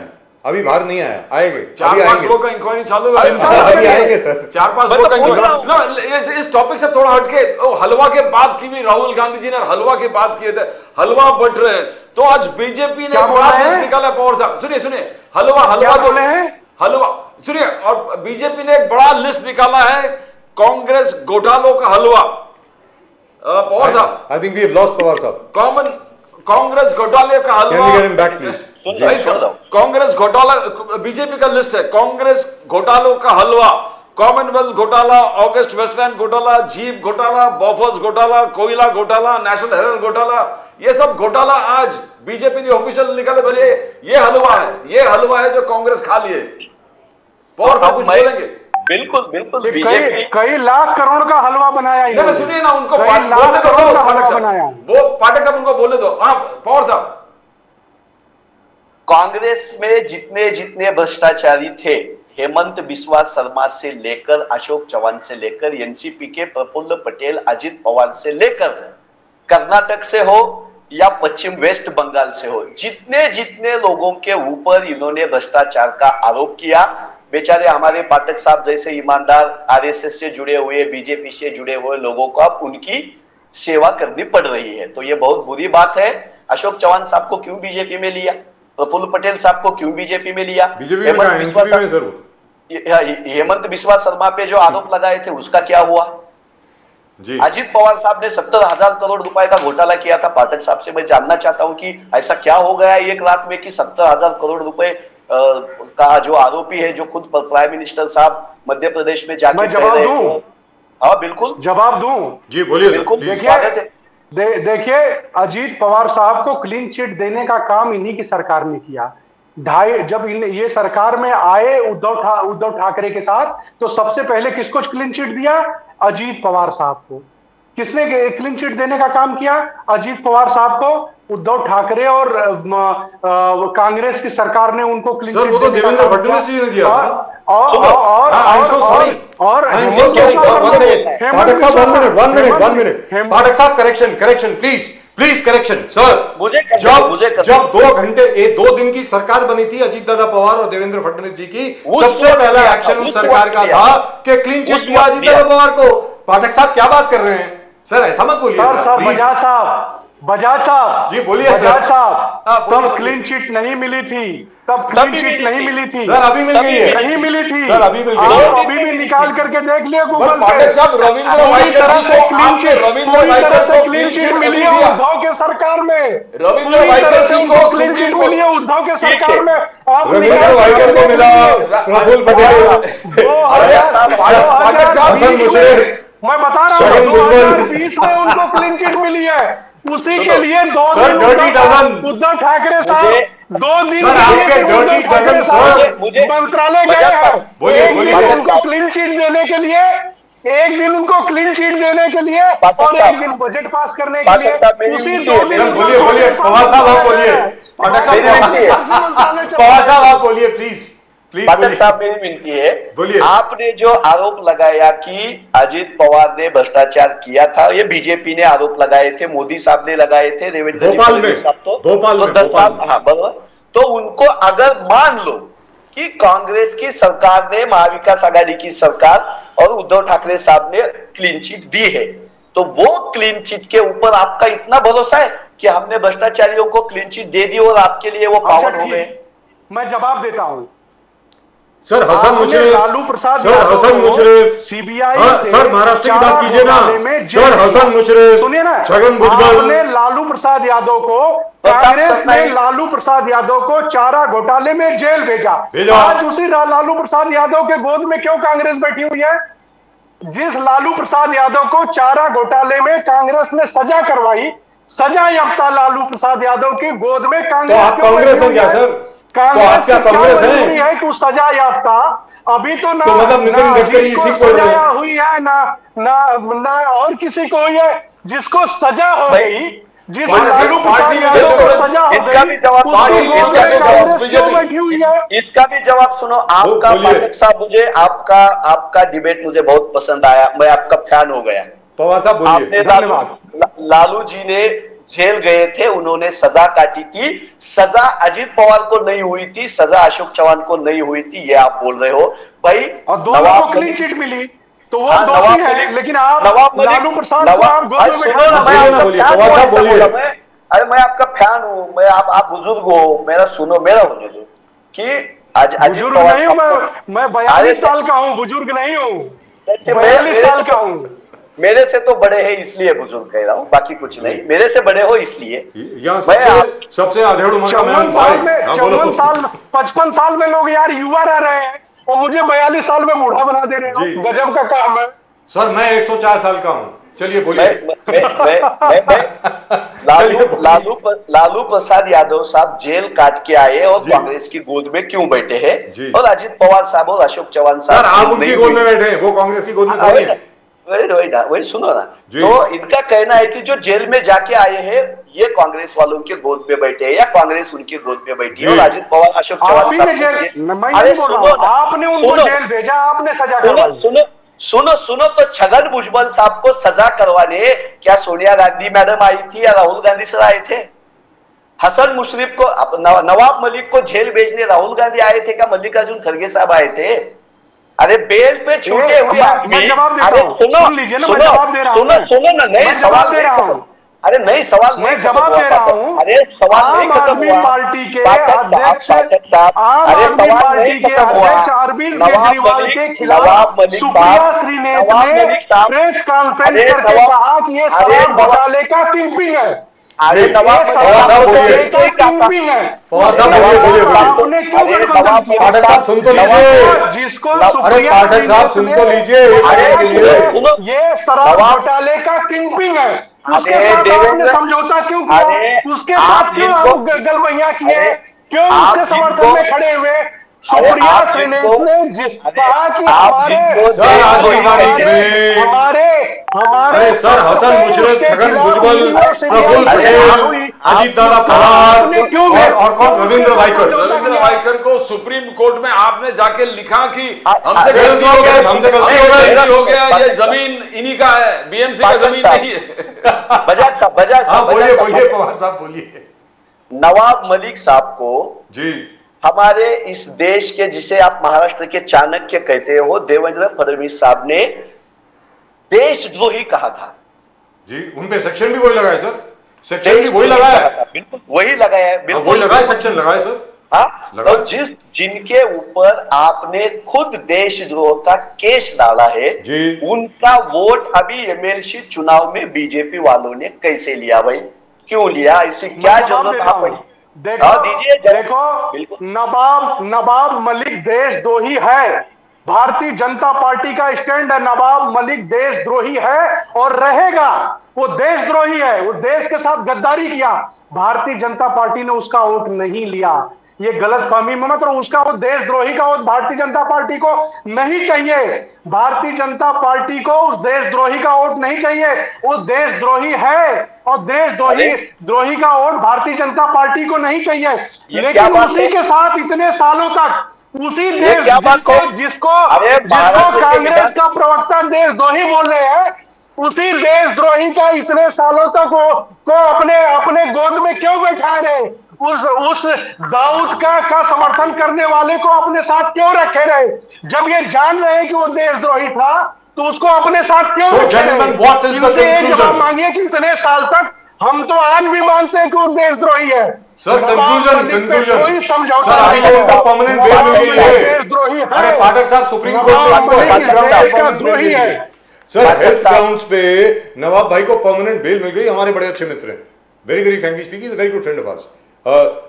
अभी, बाहर नहीं आया, आएंगे, चार अभी पांच आएंगे, लोग का इंक्वायरी चालू है। अभी आएंगे सर। चार पांच मैं लोग तो का बोल रहा इंक्वायरी। इस टॉपिक से थोड़ा हटके हलवा के बात की भी राहुल गांधी जी ने हलवा की बात किए थे, हलवा बट रहे हैं। तो आज बीजेपी ने क्या बोल बड़ा रहे लिस्ट हैं? निकाला। पवार साहब सुनिए, हलवा क्या जो बोले हैं? हलवा सुनिए, और बीजेपी ने एक बड़ा लिस्ट निकाला है कांग्रेस घोटालों का हलवा। Pawar sahab, I think we have lost Pawar sahab. Congress घोटाले का कैन वी हलवा। Get him back please? Congress घोटाला, बीजेपी का लिस्ट है, कांग्रेस घोटालों का हलवा, कॉमनवेल्थ घोटाला, ऑगस्ट वेस्टलैंड घोटाला, जीप घोटाला, बॉफर्स घोटाला, कोयला घोटाला, नेशनल हेराल्ड घोटाला, ये सब घोटाला आज बीजेपी ने ऑफिशियल निकाले। बोले ये हलवा है जो कांग्रेस खा लिए। और सब कुछ बोलेंगे? बिल्कुल बिल्कुल, बीजेपी कई लाख करोड़ का हलवा बनाया नहीं, सुनिए ना, उनको कई बोलने लाख दो। करोड़ का पाठक हलवा साहब, बनाया। वो पाठक साहब उनको बोलने दो। हाँ पवार साहब, कांग्रेस में जितने जितने भ्रष्टाचारी थे, हेमंत बिस्वा शर्मा से लेकर अशोक चौहान से लेकर एनसीपी के प्रफुल्ल पटेल, अजित पवार से लेकर कर्नाटक से हो या पश्चिम वेस्ट बंगाल से हो, जितने जितने लोगों के ऊपर इन्होंने भ्रष्टाचार का आरोप किया, बेचारे हमारे पाठक साहब जैसे ईमानदार आरएसएस से जुड़े हुए, बीजेपी से जुड़े हुए लोगों को अब उनकी सेवा करनी पड़ रही है। तो ये बहुत बुरी बात है। अशोक चौहान साहब को क्यों बीजेपी में लिया? प्रफुल्ल पटेल साहब को क्यों बीजेपी में लिया? बीजेपी में एनसीपी में सर। हेमंत बिस्वा शर्मा पे जो आरोप लगाए थे उसका क्या हुआ? जी। अजित पवार साहब ने 70,000 करोड़ रुपए का घोटाला किया था। पाठक साहब से मैं जानना चाहता हूं कि ऐसा क्या हो गया एक रात में कि 70,000 करोड़ रुपए का जो आरोपी है, जो खुद प्राइम मिनिस्टर साहब मध्य प्रदेश में जाके मैं जवाब दूं? हाँ बिल्कुल जवाब दूं? जी बोलिए बिल्कुल, सर। स्वागत है। देखिए, अजीत पवार साहब को क्लीन चिट देने का काम इन्हीं की सरकार ने किया। जब ये सरकार में आए उद्धव ठाकरे के साथ, तो सबसे पहले किसको क्लीन चिट दिया? अजीत पवार साहब को। किसने क्लीन चिट देने का काम किया? अजीत पवार साहब को। उद्धव ठाकरे और कांग्रेस की सरकार ने उनको क्लीन चिट सर, वो तो देवेंद्र फडणवीस जी ने किया था। पाठक साहब करेक्शन प्लीज करेक्शन सर। जब 2 दिन की सरकार बनी थी अजीत दादा पवार और देवेंद्र फडणवीस जी की, सबसे पहला एक्शन उस सरकार का था कि क्लीन चिट दिया अजीत दादा पवार को। पाठक साहब क्या बात कर रहे हैं सर? ऐसा मत बोलिए सर। बजाज साहब जी बोलिए बजाज सर। साहब, तब क्लीन चिट नहीं मिली थी, तब क्लीन चिट नहीं मिली थी सर। अभी मिल गई है, नहीं मिली थी सर, अभी मिल गई है। आप अभी भी निकाल करके देख लिया गूगल पे। पाठक साहब, रविंद्र वाइकर जी को आपने रविंद्र वाइकर को क्लीन चिट मिली है उद्धव के सरकार में। रविंद्र वाइकर जी को क्लीन चिट मिली है उद्धव के सरकार में। आप रविंद्र वाइकर को मिला, प्रफुल्ल पटेल, पाठक साहब, मैं बता रहा हूँ 2020 में उनको क्लीन चिट मिली है। उसी के लिए 2 सर, दिन dirty dozen। उद्धव ठाकरे साहब 2 दिन सर, आपके dirty dozen, सर। मंत्रालय गए हैं। बोलिए, एक बोलिए। दिन उनको क्लीन चिट देने के लिए एक दिन उनको क्लीन चिट देने के लिए और एक दिन बजट पास करने के लिए, उसी 2 दिन बोलिए बोलिए पवार साहब आप बोलिए, पवार साहब आप बोलिए प्लीज प्लीज। पाठक साहब मेरी विनती है, बोलिए। आपने जो आरोप लगाया कि अजित पवार ने भ्रष्टाचार किया था, ये बीजेपी ने आरोप लगाए थे, मोदी साहब ने लगाए थे, देवेंद्र भोपाल में, भोपाल में, भोपाल में। हाँ बराबर। तो उनको अगर मान लो कि कांग्रेस की सरकार ने, महाविकास आघाड़ी की सरकार और उद्धव ठाकरे साहब ने क्लीन चिट दी है, तो वो क्लीन चिट के ऊपर आपका इतना भरोसा है कि हमने भ्रष्टाचारियों को क्लीन चिट दे दी और आपके लिए वो पावन हो गए? मैं जवाब देता हूं sir. Hasan Musharraf, Lalu Prasad, sir Hasan Musharraf, CBI, sir Maharashtra की बात कीजिए ना, सर हसन मुशर्रफ, सुनिए ना, छगन भुजबल ने लालू प्रसाद यादव को, कांग्रेस ने लालू प्रसाद यादव को चारा घोटाले में जेल भेजा। आज उसी लालू प्रसाद यादव के गोद में क्यों कांग्रेस बैठी हुई है? जिस लालू प्रसाद यादव को चारा घोटाले में कांग्रेस ने सजा करवाई, सजा याफ्ता लालू प्रसाद यादव की गोद में कांग्रेस है क्या सर? कांग्रेस क्या कांग्रेस है कि उस सजा याफ्ता अभी तो ना, मतलब नितिन गडकरी ठीक बोल रहे हैं, हुई है ना और किसी को हुई है जिसको सजा हो गई, जिस लालू प्रसाद यादव को सजा हो गई, इसका भी जवाब सुनो। आपका पाठक साहब, मुझे आपका डिबेट मुझे बहुत पसंद आया, मैं आपका फैन हो गया। पवार साहब बोलिए। आपने लालू जी ने जेल गए थे, उन्होंने सजा काटी थी, सजा अजित पवार को नहीं हुई थी, सजा अशोक चौहान को नहीं हुई थी, ये आप बोल रहे हो भाई। और दोनों को क्लीन चिट मिली तो वो दोषी है, लेकिन आप लालू प्रसाद को आप गोद में अरे मैं आपका फैन हूँ, मैं आप बुजुर्ग हो, मेरा सुनो, मेरा होने दो कि आज अजित पवार नहीं हूँ मैं 42 साल का हूँ, बुजुर्ग नहीं हूँ, 42 साल का हूँ। मेरे से तो बड़े हैं इसलिए बुजुर्ग कह रहा हूँ, बाकी कुछ नहीं, मेरे से बड़े हो इसलिए। सबसे अधेड़ उम्र का मैं 54 साल 55 साल में लोग यार युवा रह रहे हैं और मुझे 42 साल में बूढ़ा बना दे रहे हैं, गजब का काम है। सर मैं 104 साल का हूँ, चलिए बोलिए। लालू प्रसाद यादव साहब जेल काट के आए और कांग्रेस की गोद में क्यों बैठे हैं, और अजित पवार साहब और अशोक चौहान साहब आप उनकी गोद में बैठे हैं, वो कांग्रेस की गोद में थोड़ी है। वही सुनो ना, तो इनका कहना है कि जो जेल में जाके आए हैं ये कांग्रेस वालों के गोद में बैठे हैं या कांग्रेस उनके गोद में बैठी है, और अजित पवार अशोक चौहान साहब, अरे आपने उनको जेल भेजा, आपने सजा करवाई। सुनो तो छगन भुजबल साहब को सजा करवाने क्या सोनिया गांधी मैडम आई थी या राहुल गांधी सर आए थे? हसन मुशर्रफ को, नवाब मलिक को जेल भेजने राहुल गांधी आए थे क्या मल्लिकार्जुन खड़गे साहब आए थे? अरे बेल पे छूटे हुए आदमी, अरे सुनो ना, नहीं सवाल दे रहा हूँ, अरे नहीं सवाल मैं जवाब दे रहा हूँ। अरे सवाल नहीं खत्म हुआ। पार्टी के अध्यक्ष, आम आदमी पार्टी के अध्यक्ष अरविंद केजरीवाल के खिलाफ सुप्रिया श्रीनेत ने प्रेस कॉन्फ्रेंस करके कहा कि ये शराब घोटाले का किंगपिन है। अरे नवाब सुन तो लीजिए, जिसको पाठक साहब सुन तो लीजिए, ये शराब घोटाले का किंगपिन है, उसके साथ आपने समझौता क्यों किया? उसके साथ क्यों आप गलबैया किए? क्यों उसके समर्थन में खड़े हुए? सुप्रिया श्रीनेत ने कहा कि हमारे सर हसन मुशर्रफ, छगन भुजबल, प्रफुल्ल पटेल, अजीत दादा पवार और कौन, रविंद्र वाइकर को सुप्रीम कोर्ट में आपने जाके लिखा कि हमसे गलती हो गया, ये जमीन इन्हीं का है, बीएमसी का जमीन नहीं है। बोलिए पवार साहब बोलिए। नवाब मलिक साहब को जी हमारे इस देश के, जिसे आप महाराष्ट्र के चाणक्य कहते हो, देवेंद्र फडणवीस साहब ने देशद्रोही कहा था। जी उनपे सेक्शन भी वही लगाया सर, सेक्शन भी वही लगाया, बिल्कुल वही लगाया है, बिल्कुल वही लगाया, सेक्शन लगाया सर। हाँ, तो जिनके ऊपर आपने खुद देशद्रोह का केस डाला है, उनका वोट अभी एमएलसी चुनाव में बीजेपी वालों ने कैसे लिया भाई? क्यों लिया? इससे क्या जरूरत आ पड़ी? देखो नवाब मलिक देशद्रोही है, भारतीय जनता पार्टी का स्टैंड है, नवाब मलिक देशद्रोही है और रहेगा। वो देशद्रोही है, वो देश के साथ गद्दारी किया, भारतीय जनता पार्टी ने उसका वोट नहीं लिया। ये गलतफहमी में मत, और उसका वो देशद्रोही का वोट भारतीय जनता पार्टी को नहीं चाहिए। भारतीय जनता पार्टी को उस देशद्रोही का वोट नहीं चाहिए, वो देशद्रोही है, और देशद्रोही का वोट भारतीय जनता पार्टी को नहीं चाहिए। लेकिन उसी के साथ इतने सालों तक उसी देश जिसको कांग्रेस का प्रवक्ता देशद्रोही बोल रहे हैं, उसी देशद्रोही का इतने सालों तक को अपने गोद में क्यों बैठा रहे? उस दाऊद का समर्थन करने वाले को अपने साथ क्यों रखे रहे? जब ये जान रहे कि वो देशद्रोही था तो उसको अपने साथ क्यों रखे रहे? इनसे ये जवाब मांगिए कि इतने साल तक हम तो आज भी मानते हैं कि वो देशद्रोही है। सर कंक्लूजन कोई समझौता परमानेंट बेल मिल गई है। देशद्रोही अरे है, पाठक साहब सुप्रीम कोर्ट द्रोही है। सर हेल्थ ग्राउंड्स पे नवाब भाई को परमानेंट बेल मिल गई। हमारे बड़े अच्छे मित्र हैं, very very frankly speaking, very good friend of us.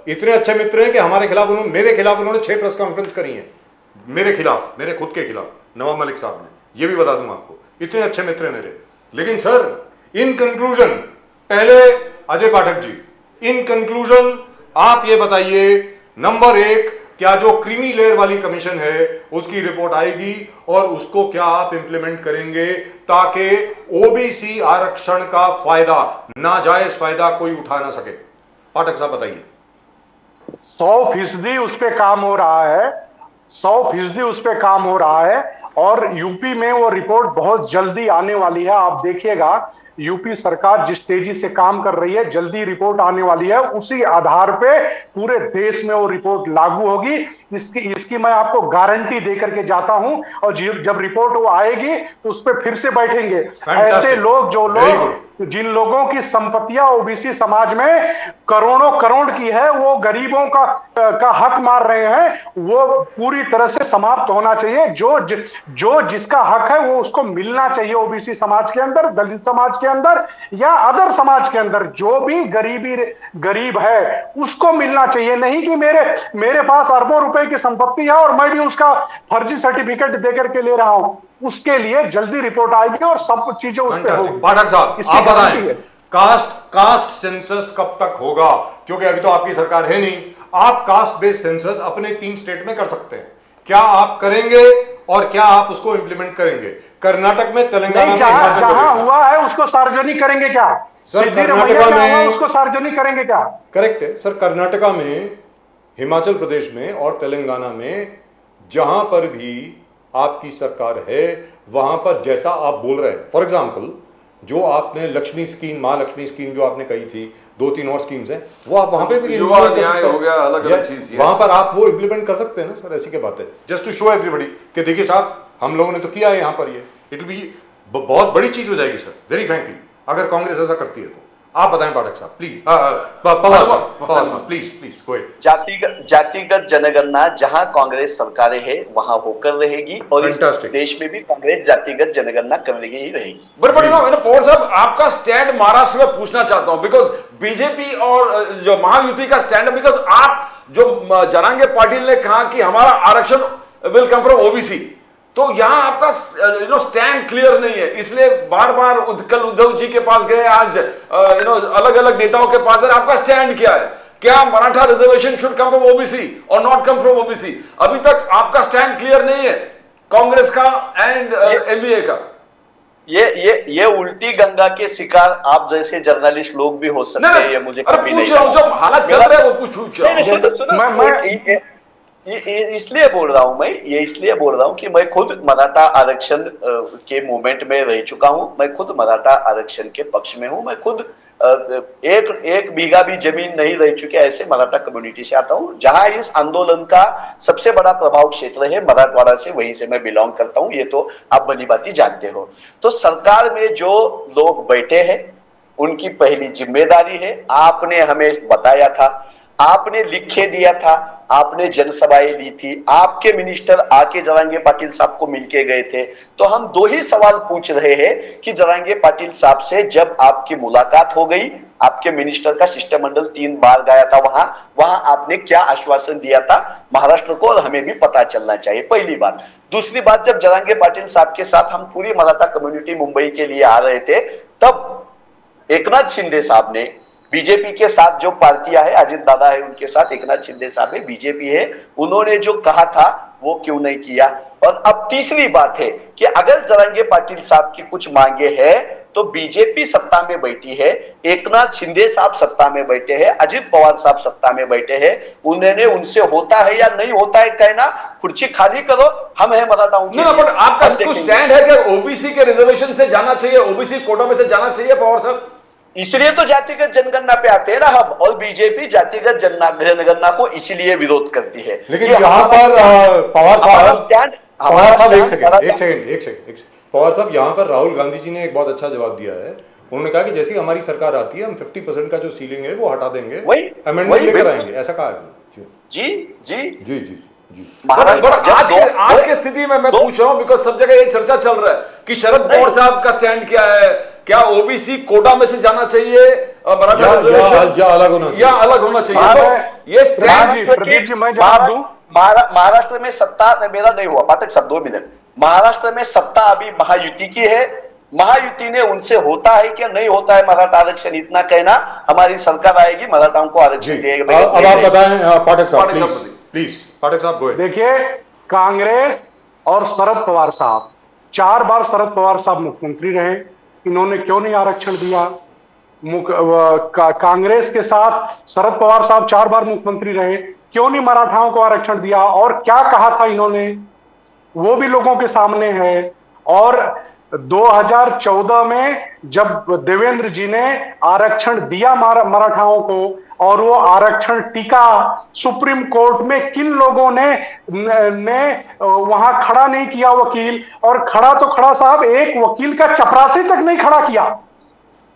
इतने अच्छे मित्र हैं कि हमारे खिलाफ मेरे खिलाफ उन्होंने 6 प्रेस कॉन्फ्रेंस करी हैं, मेरे खिलाफ, मेरे खुद के खिलाफ, नवाब मलिक साहब ने, ये भी बता दूं आपको, इतने अच्छे मित्र हैं मेरे। लेकिन सर इन कंक्लूजन, पहले अजय पाठक जी, इन कंक्लूजन आप ये बताइए, नंबर 1, क्या जो क्रीमी लेयर वाली कमीशन है उसकी रिपोर्ट आएगी और उसको क्या आप इंप्लीमेंट करेंगे ताकि ओबीसी आरक्षण का फायदा, नाजायज फायदा कोई उठा ना सके? पाठक साहब बताइए। 100% उस पे काम हो रहा है, 100% उस पे काम हो रहा है, और यूपी में वो रिपोर्ट बहुत जल्दी आने वाली है। आप देखिएगा यूपी सरकार जिस तेजी से काम कर रही है, जल्दी रिपोर्ट आने वाली है। उसी आधार पे पूरे देश में वो रिपोर्ट लागू होगी, इसकी मैं आपको गारंटी देकर के जाता हूं। और जब रिपोर्ट वो आएगी तो उस पर फिर से बैठेंगे। ऐसे लोग, जिन लोगों की संपत्तियां ओबीसी समाज में करोड़ों करोड़ की है, वो गरीबों का हक मार रहे हैं, वो पूरी तरह से समाप्त होना चाहिए। जो जिसका हक है वो उसको मिलना चाहिए। ओबीसी समाज के अंदर, दलित समाज के अंदर या अदर समाज के अंदर जो भी गरीब है उसको मिलना चाहिए। नहीं कि मेरे पास अरबों रुपए की संपत्ति है और मैं भी उसका फर्जी सर्टिफिकेट देकर के ले रहा हूं। उसके लिए जल्दी रिपोर्ट आएगी और सब चीजें उस पर होगी। पाठक साहब आप बताएं, कास्ट सेंसस कब तक होगा? क्योंकि अभी तो आपकी सरकार है नहीं। आप कास्ट बेस्ड सेंसस अपने 3 स्टेट में कर सकते हैं, क्या आप करेंगे और क्या आप उसको इंप्लीमेंट करेंगे? कर्नाटक में, तेलंगाना में, जहां हुआ है उसको सार्वजनिक करेंगे क्या? कर्नाटका में उसको सार्वजनिक करेंगे क्या? करेक्ट है सर। कर्नाटका में, हिमाचल प्रदेश में और तेलंगाना में जहां पर भी आपकी सरकार है वहां पर जैसा आप बोल रहे हैं, फॉर एग्जाम्पल जो आपने लक्ष्मी स्कीम, मां लक्ष्मी स्कीम जो आपने कही थी, 2-3 और स्कीम्स हैं, वो आप वहां पे भी युवा न्याय हो गया, अलग अलग चीज, वहां पर आप वो इंप्लीमेंट कर सकते हैं ना सर। ऐसी क्या बात है? जस्ट टू शो एवरीबॉडी कि देखिए साहब हम लोगों ने तो किया है यहाँ पर। ये इट विल बी बहुत बड़ी चीज हो जाएगी सर, वेरी फ्रैंकली, अगर कांग्रेस ऐसा करती है तो। आप बताएं पाठक साहब प्लीज, पवार साहब प्लीज गो अहेड। जातिगत जनगणना जहां कांग्रेस सरकारें है वहां होकर रहेगी, और इस देश में भी कांग्रेस जातिगत जनगणना करने ही रहेगी। बट पवार साहब, आपका स्टैंड महाराष्ट्र में पूछना चाहता हूं, बिकॉज बीजेपी और जो महायुति का स्टैंड है, बिकॉज आप जो जरांगे पाटिल ने कहा कि हमारा आरक्षण विल कम फ्रॉम ओबीसी, तो यहां आपका स्टैंड क्लियर नहीं है, इसलिए बार बार कल उद्धव जी के पास गए, आज अलग अलग नेताओं के पास है। आपका स्टैंड क्या है? क्या Maratha reservation should come from OBC और नॉट कम फ्रॉम ओबीसी? अभी तक आपका स्टैंड क्लियर नहीं है, कांग्रेस का एंड एनडीए का। ये उल्टी गंगा के शिकार आप जैसे जर्नलिस्ट लोग भी हो सकते हैं। ये मुझे कभी नहीं, जो हालात चल रहे हैं वो पूछ रहा हूं। इसलिए बोल रहा हूं मैं, ये इसलिए बोल रहा हूं कि मैं खुद मराठा आरक्षण के मूवमेंट में रह चुका हूं, मैं खुद मराठा आरक्षण के पक्ष में हूं, मैं खुद एक बीघा भी जमीन नहीं रह चुके ऐसे मराठा कम्युनिटी से आता हूं, जहां इस आंदोलन का सबसे बड़ा प्रभाव क्षेत्र है मराठवाड़ा से, वहीं से मैं बिलोंग करता हूं, ये तो आप भली बात जानते हो। तो सरकार में जो लोग बैठे हैं उनकी पहली जिम्मेदारी है, आपने हमें बताया था, आपने लिखे दिया था, आपने जनसभाएं ली थी, आपके मिनिस्टर आके जरांगे पाटिल साहब को मिलके गए थे। तो हम 2 ही सवाल पूछ रहे हैं कि जरांगे पाटिल साहब से जब आपकी मुलाकात हो गई, आपके मिनिस्टर का शिष्टमंडल 3 बार गया था वहां आपने क्या आश्वासन दिया था महाराष्ट्र को, और हमें भी पता चलना चाहिए, पहली बात। दूसरी बात, जब जरांगे पाटिल साहब के साथ हम पूरी मराठा कम्युनिटी मुंबई के लिए आ रहे थे, तब एकनाथ शिंदे साहब ने बीजेपी के साथ जो पार्टियां है, अजित दादा है उनके साथ, एकनाथ शिंदे साहब है, बीजेपी है, उन्होंने जो कहा था वो क्यों नहीं किया। और अब तीसरी बात है कि अगर जरांगे पाटिल साहब की कुछ मांगे हैं तो बीजेपी सत्ता में बैठी है, एकनाथ शिंदे साहब सत्ता में बैठे हैं, अजित पवार साहब सत्ता में बैठे हैं, उन्होंने उनसे होता है या नहीं होता है कहना, खुर्ची खाली करो, हम है मराठाओं के नहीं, लिए। बट आपका हम कुछ देखेंगे। स्टैंड है कि ओबीसी के रिजर्वेशन से जाना चाहिए, ओबीसी कोटा में से जाना चाहिए पवार साहब? इसलिए तो जातिगत जनगणना पे आते हैं ना हम, और बीजेपी जातिगत जनगणना को इसलिए विरोध करती है। लेकिन ये यहाँ हमारा पर पवार हमारा साहब, stand- पवार हमारा साहब एक stand सेकंड मराठा- पवार साहब, यहाँ पर राहुल गांधी जी ने एक बहुत अच्छा जवाब दिया है। उन्होंने कहा कि जैसे ही हमारी सरकार आती है हम 50% का जो सीलिंग है वो हटा देंगे, अमेंडमेंट लेकर आएंगे, ऐसा कहा है। जी जी जी जी जी। आज के स्थिति में मैं पूछ रहा हूं, बिकॉज सब जगह ये चर्चा चल रहा है कि शरद पवार साहब का स्टैंड क्या है, क्या ओबीसी कोटा में से जाना चाहिए, मराठा रिजर्वेशन या अलग होना चाहिए? या अलग होना चाहिए? तो ये स्टैंड प्रदीप जी, मैं जवाब दूं? महाराष्ट्र में सत्ता मेरा नहीं हुआ, पाठक साहब 2 मिनट। महाराष्ट्र में सत्ता अभी महायुति की है, महायुति ने उनसे होता है क्या नहीं होता है मराठा आरक्षण, इतना कहना, हमारी सरकार आएगी मराठाओं को आरक्षण देगा। अब आप बताएं पाठक साहब, पाठक साहब, प्लीज पाठक साहब गो। देखिए, कांग्रेस और शरद पवार साहब, 4 बार शरद पवार साहब मुख्यमंत्री रहे, इन्होंने क्यों नहीं आरक्षण दिया? कांग्रेस के साथ शरद पवार साहब 4 बार मुख्यमंत्री रहे, क्यों नहीं मराठाओं को आरक्षण दिया? और क्या कहा था इन्होंने, वो भी लोगों के सामने है। और 2014 में जब देवेंद्र जी ने आरक्षण दिया मराठाओं को, और वो आरक्षण टिका, सुप्रीम कोर्ट में किन लोगों ने वहां खड़ा नहीं किया वकील, और खड़ा तो खड़ा साहब, एक वकील का चपरासी तक नहीं खड़ा किया।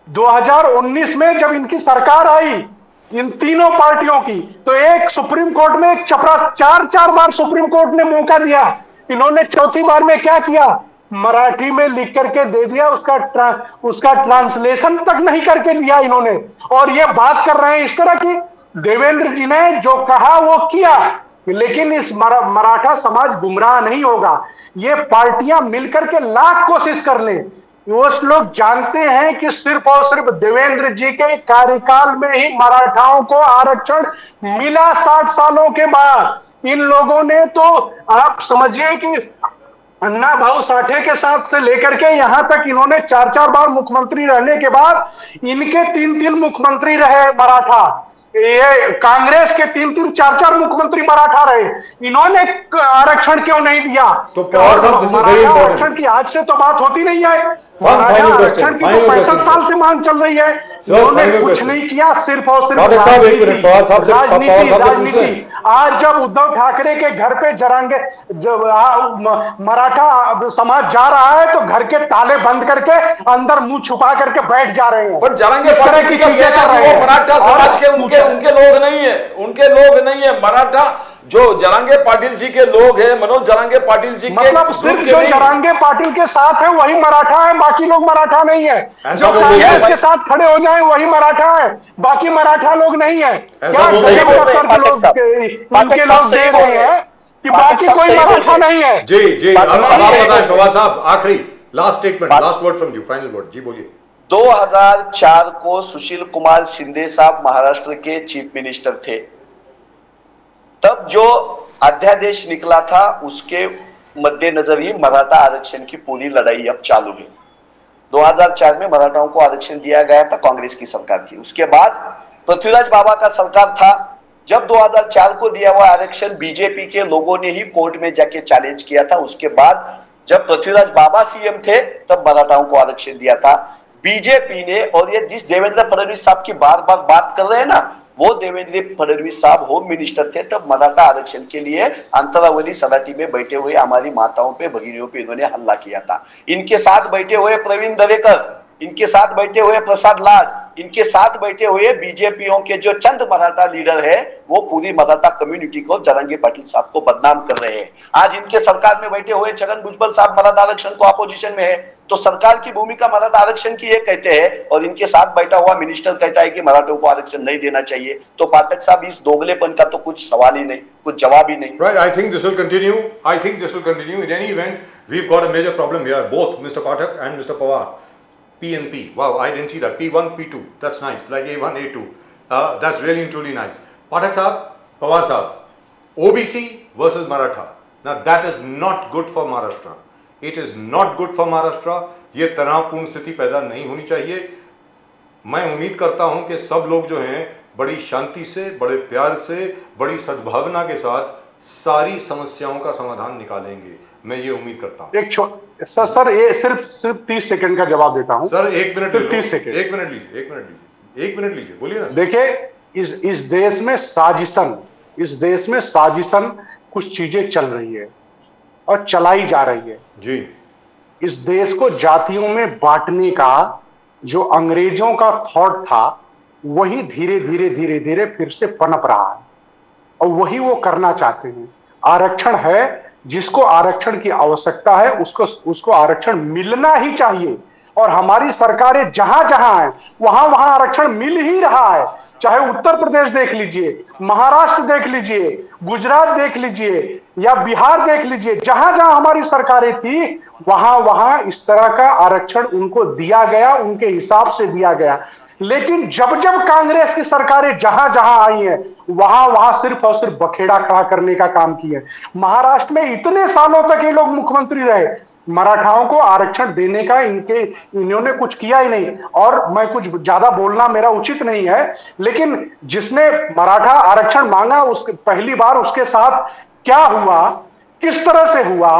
2019 में जब इनकी सरकार आई, इन तीनों पार्टियों की, तो एक सुप्रीम कोर्ट में एक चपरास, 4 बार सुप्रीम कोर्ट ने मौका दिया, इन्होंने चौथी बार में क्या किया, मराठी में लिख करके दे दिया, उसका ट्रांसलेशन तक नहीं करके दिया इन्होंने। और ये बात कर रहे हैं इस तरह की, देवेंद्र जी ने जो कहा वो किया, लेकिन इस मराठा समाज गुमराह नहीं होगा। ये पार्टियां मिलकर के लाख कोशिश कर लें, वो लोग जानते हैं कि सिर्फ और सिर्फ देवेंद्र जी के कार्यकाल में ही मराठाओं को आरक्षण मिला 60 सालों के बाद। इन लोगों ने तो आप समझिए कि अन्ना भाऊ साठे के साथ से लेकर के यहां तक इन्होंने 4 बार मुख्यमंत्री रहने के बाद इनके 3 मुख्यमंत्री रहे मराठा, ये कांग्रेस के 3-4 मुख्यमंत्री मराठा रहे, इन्होंने आरक्षण क्यों नहीं दिया? तो पवार साहब, मराठा आरक्षण की आज से तो बात होती नहीं है, मराठा आरक्षण की तो 65 साल से मांग चल रही है, इन्होंने कुछ नहीं किया, सिर्फ और सिर्फ राजनीति। आज जब उद्धव ठाकरे के घर पे जरांगे मराठा समाज जा रहा है, तो घर के ताले बंद करके अंदर मुंह छुपा करके बैठ जा रहे हैं। पर जरांगे पाटिल की चीजें कर रहे हैं, मराठा समाज के उनके लोग नहीं है, उनके लोग नहीं है मराठा, जो जरांगे पाटिल जी के लोग हैं, मनोज जरांगे पाटिल जी के, मतलब सिर्फ जो जरांगे पाटिल के साथ है वही मराठा है, बाकी लोग मराठा नहीं है। जो कांग्रेस के साथ खड़े हो जाए वही मराठा है, बाकी मराठा लोग नहीं है। क्या उनके लोग दे रहे हैं कि बाकी कोई मराठा नहीं है? जी जी, अब आप बताएं पवार साहब, आखिरी last statement, last word from you, final word, जी बोलिए। 2004 को सुशील कुमार शिंदे साहब महाराष्ट्र के चीफ मिनिस्टर थे, तब जो अध्यादेश निकला था उसके मद्देनजर ही मराठा आरक्षण की पूरी लड़ाई अब चालू है। 2004 में मराठाओं को आरक्षण दिया गया था, कांग्रेस की सरकार थी। उसके बाद पृथ्वीराज बाबा का सरकार था, जब 2004 को दिया हुआ आरक्षण बीजेपी के लोगों ने ही कोर्ट में जाके चैलेंज किया था। उसके बाद जब पृथ्वीराज बाबा सीएम थे तब मराठाओं को आरक्षण दिया था बीजेपी ने। और ये जिस देवेंद्र फडणवीस साहब की बार बार बात कर रहे हैं ना, वो देवेंद्र फडणवीस साहब होम मिनिस्टर थे, तब मराठा आरक्षण के लिए अंतरावली सराटी में बैठे हुए हमारी माताओं पे, भगिनियों पे इन्होंने हमला किया था। इनके साथ बैठे हुए प्रवीण दरेकर, इनके साथ बैठे हुए प्रसाद लाड, इनके साथ बैठे हुए बीजेपीओ के जो चंद मराठा लीडर है, वो पूरी मराठा कम्युनिटी को, जरांगे पाटिल साहब को बदनाम कर रहे हैं। आज इनके सरकार में बैठे हुए छगन भुजबल साहब मराठा आरक्षण को अपोजिशन में है, तो सरकार की भूमिका मराठा आरक्षण की ये कहते हैं, और इनके साथ बैठा हुआ मिनिस्टर कहता है कि मराठों को आरक्षण नहीं देना चाहिए। तो पाठक साहब, इस दोगलेपन का तो कुछ सवाल ही नहीं, कुछ जवाब ही नहीं। Right, I think this will continue. In any event, we've got a major problem here, both Mr. Pathak and Mr. Pawar. P and P. Wow, I didn't see that. P1, P2. That's nice. Like A1, A2. That's really and truly nice. Pathak Sahab, Pawar Sahab, OBC versus Maratha. Now that is not good for Maharashtra. It is not good for Maharashtra. ये तनावपूर्ण स्थिति पैदा नहीं होनी चाहिए. मैं उम्मीद करता हूं कि सब लोग जो हैं बड़ी शांति से, बड़े प्यार से, बड़ी सद्भावना के साथ सारी समस्याओं का समाधान निकालेंगे. मैं ये उम्मीद करता हूं. सर ये सिर्फ 30 सेकंड का जवाब देता हूं. सर 1 मिनट सिर्फ 30 सेकंड. 1 मिनट लीजिए, बोलिए ना. देखिए इस देश में साजिशन कुछ चीजें चल रही है और चलाई जा रही है जी. इस देश को जातियों में बांटने का जो अंग्रेजों का थॉट था वही धीरे धीरे फिर से पनप रहा है और वही वो करना चाहते हैं. आरक्षण है, जिसको आरक्षण की आवश्यकता है उसको आरक्षण मिलना ही चाहिए और हमारी सरकारें जहां जहां हैं वहां आरक्षण मिल ही रहा है. चाहे उत्तर प्रदेश देख लीजिए, महाराष्ट्र देख लीजिए, गुजरात देख लीजिए या बिहार देख लीजिए, जहां जहां हमारी सरकारें थी वहां इस तरह का आरक्षण उनको दिया गया, उनके हिसाब से दिया गया. लेकिन जब कांग्रेस की सरकारें जहां जहां आई हैं वहां सिर्फ और सिर्फ बखेड़ा खड़ा करने का काम किया. महाराष्ट्र में इतने सालों तक ये लोग मुख्यमंत्री रहे, मराठाओं को आरक्षण देने का इन्होंने कुछ किया ही नहीं. और मैं कुछ ज्यादा बोलना मेरा उचित नहीं है, लेकिन जिसने मराठा आरक्षण मांगा उसके पहली बार उसके साथ क्या हुआ, किस तरह से हुआ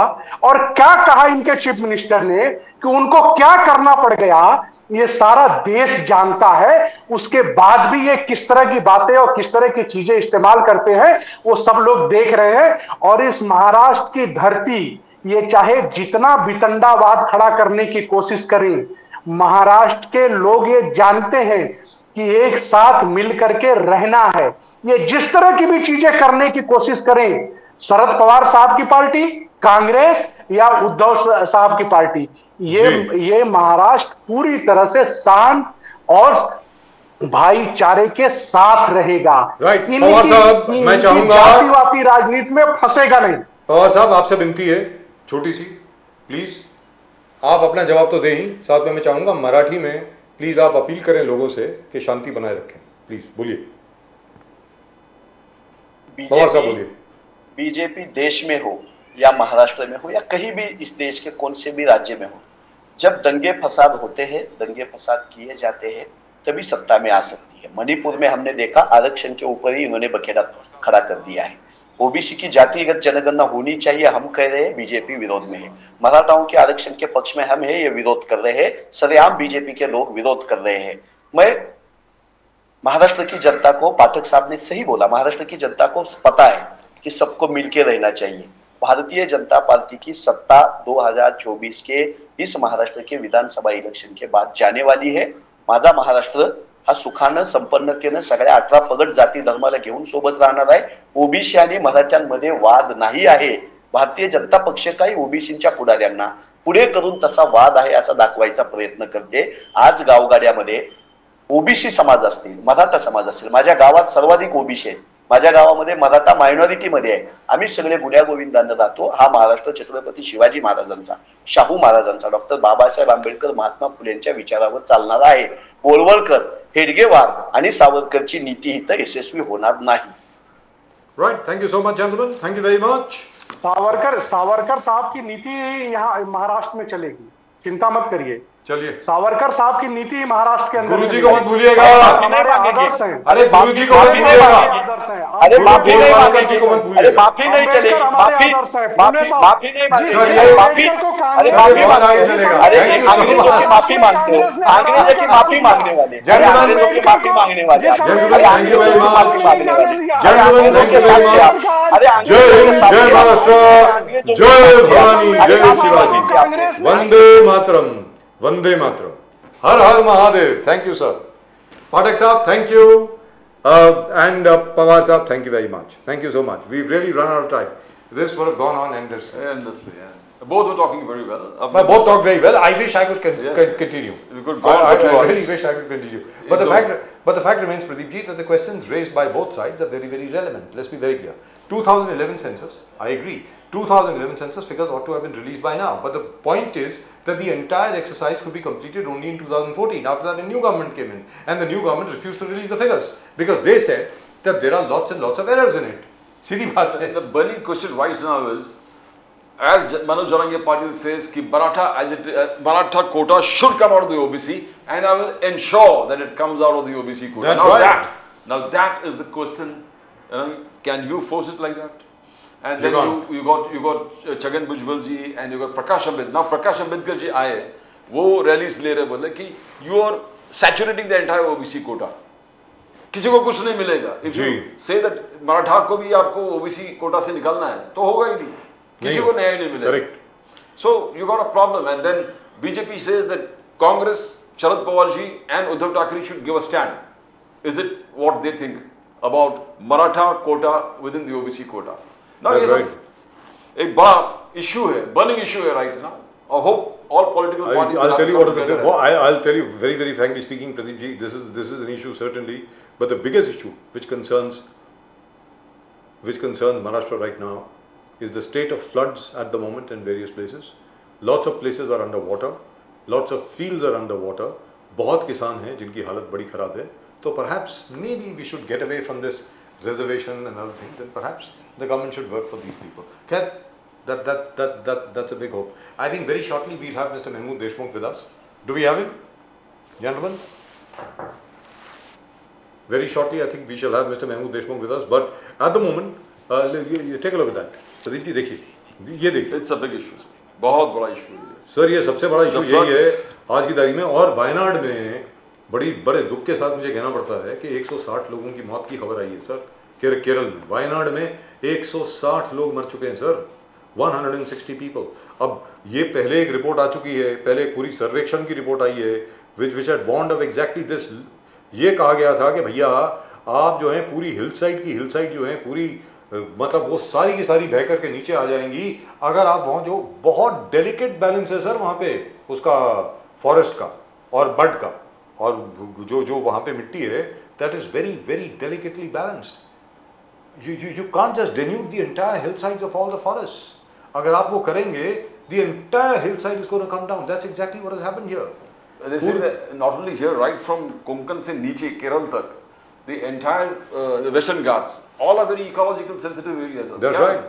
और क्या कहा इनके चीफ मिनिस्टर ने कि उनको क्या करना पड़ गया, ये सारा देश जानता है. उसके बाद भी ये किस तरह की बातें और किस तरह की चीजें इस्तेमाल करते हैं वो सब लोग देख रहे हैं. और इस महाराष्ट्र की धरती ये चाहे जितना वितंडावाद खड़ा करने की कोशिश करें, महाराष्ट्र के लोग ये जानते हैं कि एक साथ मिलकर के रहना है. ये जिस तरह की भी चीजें करने की कोशिश करें, शरद पवार साहब की पार्टी, कांग्रेस या उद्धव साहब की पार्टी, ये महाराष्ट्र पूरी तरह से शांत और भाईचारे के साथ रहेगा. राइट. पवार साहब, मैं चाहूंगा जातिवादी राजनीति में फंसेगा नहीं. पवार साहब, आपसे विनती है छोटी सी, प्लीज आप अपना जवाब तो दें ही, साथ में मैं चाहूंगा मराठी में प्लीज आप अपील करें लोगों से कि शांति बनाए रखें. प्लीज बोलिए. पवार साहब बोलिए. बीजेपी देश में हो या महाराष्ट्र में हो या कहीं भी इस देश के कौन से भी राज्य में हो, जब दंगे फसाद होते हैं, दंगे फसाद किए जाते हैं, तभी सत्ता में आ सकती है. मणिपुर में हमने देखा आरक्षण के ऊपर ही इन्होंने बखेड़ा खड़ा कर दिया है. ओबीसी की जातिगत जनगणना होनी चाहिए, हम कह रहे हैं, बीजेपी विरोध में है. मराठाओं के आरक्षण के पक्ष में हम है, ये विरोध कर रहे हैं. सरेआम बीजेपी के लोग विरोध कर रहे हैं. मैं महाराष्ट्र की जनता को, पाठक साहब ने सही बोला, महाराष्ट्र की जनता को पता है कि सबको मिलकर रहना चाहिए. भारतीय जनता पार्टी की सत्ता 2024 के इस महाराष्ट्र के विधानसभा इलेक्शन के बाद जाने वाली है. माझा महाराष्ट्र हा सुखानं संपन्नतेनं सगळ्या 18 पगड जाती धर्माला घेऊन सोबत राहणार आहे. ओबीसी आणि मराठ्यांमध्ये वाद नाही आहे. भारतीय जनता पक्ष काही ओबीसींच्या पुढाऱ्यांना पुढे करून तसा वाद आहे असा दाखवायचा प्रयत्न करते. आज गावगाड्यामध्ये ओबीसी समाज असतील, मराठा समाज असतील, माझ्या गावात सर्वाधिक ओबीसी आहेत, माझ्या गावामध्ये मराठा मायनॉरिटी मध्ये आहे. आम्ही सगळे गुड्या गोविंदांना राहतो. हा महाराष्ट्र छत्रपती शिवाजी महाराजांचा, शाहू महाराजांचा, डॉक्टर बाबासाहेब आंबेडकर, महात्मा फुलेंच्या विचारावर चालणार आहे. गोळवळकर, हेडगेवार आणि सावरकरची नीती इथं यशस्वी होणार नाही. Right. Thank you so much gentleman, thank you very much. Savarkar साहब की नीति यहाँ महाराष्ट्र में चलेगी, चिंता मत करिए. चलिए. सावरकर साहब की नीति महाराष्ट्र के अंदर गुरुजी को मत भूलिएगा. हमारे आदर्श हैं. अरे गुरुजी को मत भूलिएगा. आदर्श हैं. अरे माफी नहीं गोलवालकर जी को मत भूलिएगा. माफी नहीं चलेगी. माफी नहीं सर, माफी. अरे माफी आगे चलेगा. अरे थैंक यू सो अंग्रेजों की मच. माफी मांगते हो, अंग्रेजों की माफी मांगने वाले, अंग्रेजों की माफी मांगने वाले, Gentlemen, thank you very much. माफी मांगने वाले. Gentlemen, thank you very much. अरे जय हिंद, जय महाराष्ट्र, जय भवानी, जय शिवाजी. वंदे मातरम, वंदे मातरम. हर हर Mahadev. Thank you sir. Pathak साहब, थैंक यू. And Pawar साहब, thank you very much. Thank you so much. We've really run out of time. This would have gone on endlessly. Endlessly, yeah. Both were talking very well. But both talked very well. I wish I could continue. We could go on I for 2 hours. really wish I could continue. But the fact remains, Pradeep ji, that the questions raised by both sides are very, very relevant. Let's be very clear. 2011 census, I agree. 2011 census figures ought to have been released by now. But the point is that the entire exercise could be completed only in 2014. After that, a new government came in, and the new government refused to release the figures because they said that there are lots and lots of errors in it. सीधी बात है. The burning question right now is, as Manoj Jarangia Patil says, कि Maratha quota should come out of the OBC, and I will ensure that it comes out of the OBC quota. That's Now right. that is the question. Can you force it like that? And You then can't. you got Chhagan Bhujbal ji and you got Prakash Ambedkar. Now Prakash Ambedkar ji आए, वो rallies ले रहे, बोले कि you are saturating the entire OBC quota. किसी को कुछ नहीं मिलेगा. If you say that Maratha को भी आपको OBC कोटा से निकालना है, तो होगा ही नहीं. किसी को न्याय नहीं मिलेगा. Correct. So you got a problem, and then BJP says that Congress, Sharad Pawar ji and Uddhav Thackeray should give a stand. Is it what they think about Maratha quota within the OBC quota? Now That's ये सब right. एक बड़ा issue है, burning issue है right now. I hope all political parties. I'll tell you what is together. I'll tell you very, very frankly speaking, Pradeep ji, this is an issue certainly, but the biggest issue which concerns Maharashtra right now is the state of floods at the moment in various places. Lots of places are underwater, lots of fields are underwater. बहुत किसान हैं जिनकी हालत बड़ी खराब है. So perhaps maybe we should get away from this reservation and other things, and perhaps the government should work for these people. Okay? That's a big hope. I think very shortly we'll have Mr. Mahmood Deshmukh with us. Do we have him, gentlemen? Very shortly, I think we shall have Mr. Mahmood Deshmukh with us. But at the moment, you take a look at that. Pradeep ji, देखिए, ये देखिए. It's a big issue. बहुत बड़ा issue है. Sir ये सबसे बड़ा issue The यही है floods. आज की तारीख में. और वायनाड में बड़े दुख के साथ मुझे कहना पड़ता है कि 160 लोगों की मौत की खबर आई है सर. केरल में, वायनाड में 160 लोग मर चुके हैं सर. 160 पीपल. अब ये पहले एक रिपोर्ट आ चुकी है, पहले एक पूरी सर्वेक्षण की रिपोर्ट आई है which had warned of exactly this. ये कहा गया था कि भैया आप जो है पूरी हिल साइड जो है पूरी मतलब वो सारी की सारी बह करके नीचे आ जाएंगी अगर आप वहाँ जो बहुत डेलिकेट बैलेंस है सर वहाँ पे उसका फॉरेस्ट का और बर्ड का और जो वहाँ पे मिट्टी है that is very very delicately balanced. You can't just denude the entire hillsides of all the forests. अगर आप वो करेंगे, the entire hillside is going to come down. That's exactly what has happened here. They say that not only here, right from Konkan से नीचे केरल तक, the entire the Western Ghats, all are very ecological sensitive areas. That's क्या right.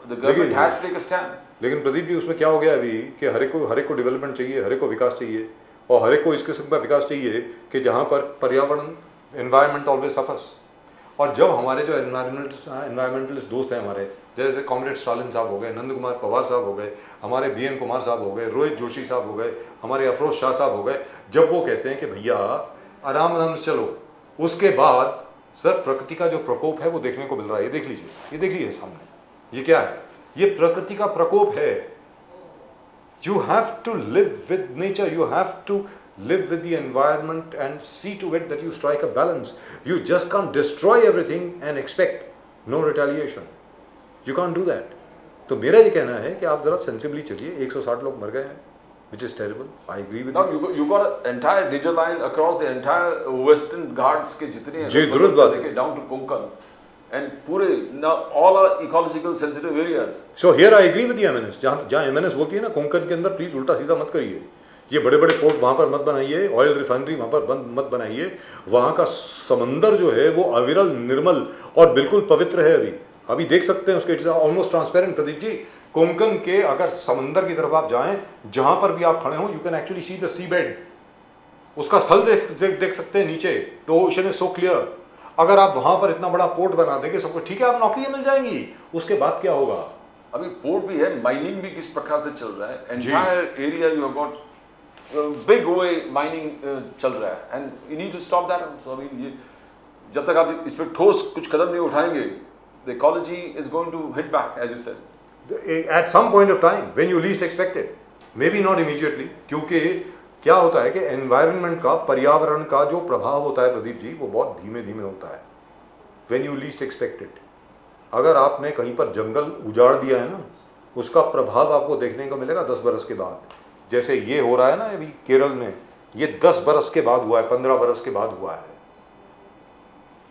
The government has to take a stand. लेकिन प्रदीप जी उसमें क्या हो गया अभी कि हर एक को डेवलपमेंट चाहिए, हर एक को विकास चाहिए और हर एक को इस किस्म का विकास चाहिए कि जहाँ पर पर्यावरण एनवायरनमेंट ऑलवेज सफर्स. और जब हमारे जो एनवायरमेंटलिस्ट दोस्त हैं हमारे जैसे कॉमरेड स्टालिन साहब हो गए, नंद कुमार पवार साहब हो गए, हमारे BN कुमार साहब हो गए, रोहित जोशी साहब हो गए, हमारे अफरोज शाह साहब हो गए, जब वो कहते हैं कि भैया आराम से चलो, उसके बाद सर प्रकृति का जो प्रकोप है वो देखने को मिल रहा है. ये देख लीजिए सामने, ये क्या है? ये प्रकृति का प्रकोप है. You have to live with nature, you have to live with the environment and see to it that you strike a balance. You just can't destroy everything and expect no retaliation. You can't do that. तो मेरा ये कहना है कि आप जरा sensibly चलिए. 160 लोग मर गए हैं, which is terrible. I agree with Now you. you got an entire digital line across the entire Western Ghats के जितने हैं, जी, दुरुस्त बात है. down to Konkan, and पूरे now all are ecological sensitive areas. So here I agree with the MNS. जहाँ MNS बोलती है ना कोंकण के अंदर प्लीज उल्टा सीधा मत करिए. ये बड़े बड़े पोर्ट वहाँ पर मत बनाइए, ऑयल रिफाइनरी वहाँ पर मत बनाइए. वहाँ का समंदर जो है वो अविरल, निर्मल और बिल्कुल पवित्र है. अभी देख सकते हैं उसके, it's almost transparent. Pradeep ji Konkan के अगर समंदर की तरफ आप जाएं, जहां पर भी आप खड़े हो, you can actually see the seabed. उसका स्थल देख सकते हैं नीचे. The ocean is so clear. अगर आप वहां पर इतना बड़ा पोर्ट बना देंगे सबको ठीक है, आप नौकरियां मिल जाएंगी. उसके बाद क्या होगा? अभी पोर्ट भी है, माइनिंग भी किस प्रकार से चल रहा है. Entire area you have got big way mining चल रहा है, and you need to stop that. So I mean जब तक आप इस पर ठोस कुछ कदम नहीं उठाएंगे, the ecology is going to hit back as you said. At some point of time, when you least expect it, maybe not immediately, क्योंकि क्या होता है कि एनवायरनमेंट का, पर्यावरण का जो प्रभाव होता है प्रदीप जी, वो बहुत धीमे धीमे होता है. When you least expect it. अगर आपने कहीं पर जंगल उजाड़ दिया है ना, उसका प्रभाव आपको देखने को मिलेगा 10 बरस के बाद. जैसे ये हो रहा है ना अभी केरल में, ये 10 बरस के बाद हुआ है, 15 बरस के बाद हुआ है.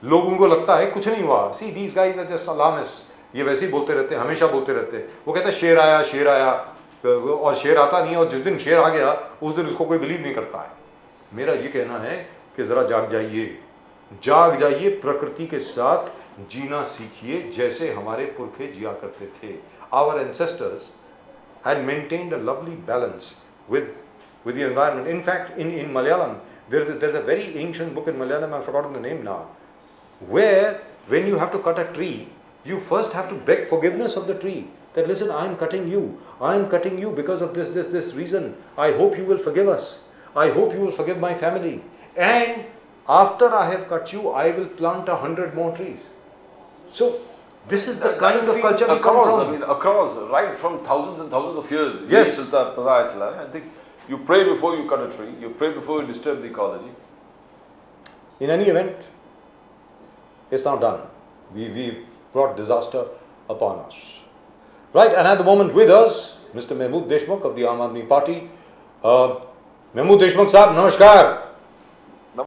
लोगों को लगता है कुछ नहीं हुआ, see these guys are just alarmist, ये वैसे ही बोलते रहते हैं, हमेशा बोलते रहते हैं। वो कहता है शेर आया शेर आया, और शेर आता नहीं है, और जिस दिन शेर आ गया उस दिन उसको कोई बिलीव नहीं करता है। मेरा ये कहना है कि ज़रा जाग जाइए, जाग जाइए, प्रकृति के साथ जीना सीखिए जैसे हमारे पुरखे जिया करते थे। Our ancestors had maintained a lovely balance with the environment. In fact, in Malayalam, there's a very ancient book in Malayalam, I've forgotten the name now, where when you have to cut a tree, you first have to beg forgiveness of the tree. That listen, I am cutting you because of this reason. I hope you will forgive us. I hope you will forgive my family. And after I have cut you, I will plant 100 more trees. So this is the kind of culture we come across, from. I mean, across, right from thousands and thousands of years. Yes. ये चलता पता चला है. I think you pray before you cut a tree. You pray before you disturb the ecology. In any event, it's now done. We brought disaster upon us. Right, and at the moment with us, Mr. Mehmood Deshmukh of the Aam Aadmi Party. Mehmood Deshmukh साहब, नमस्कार.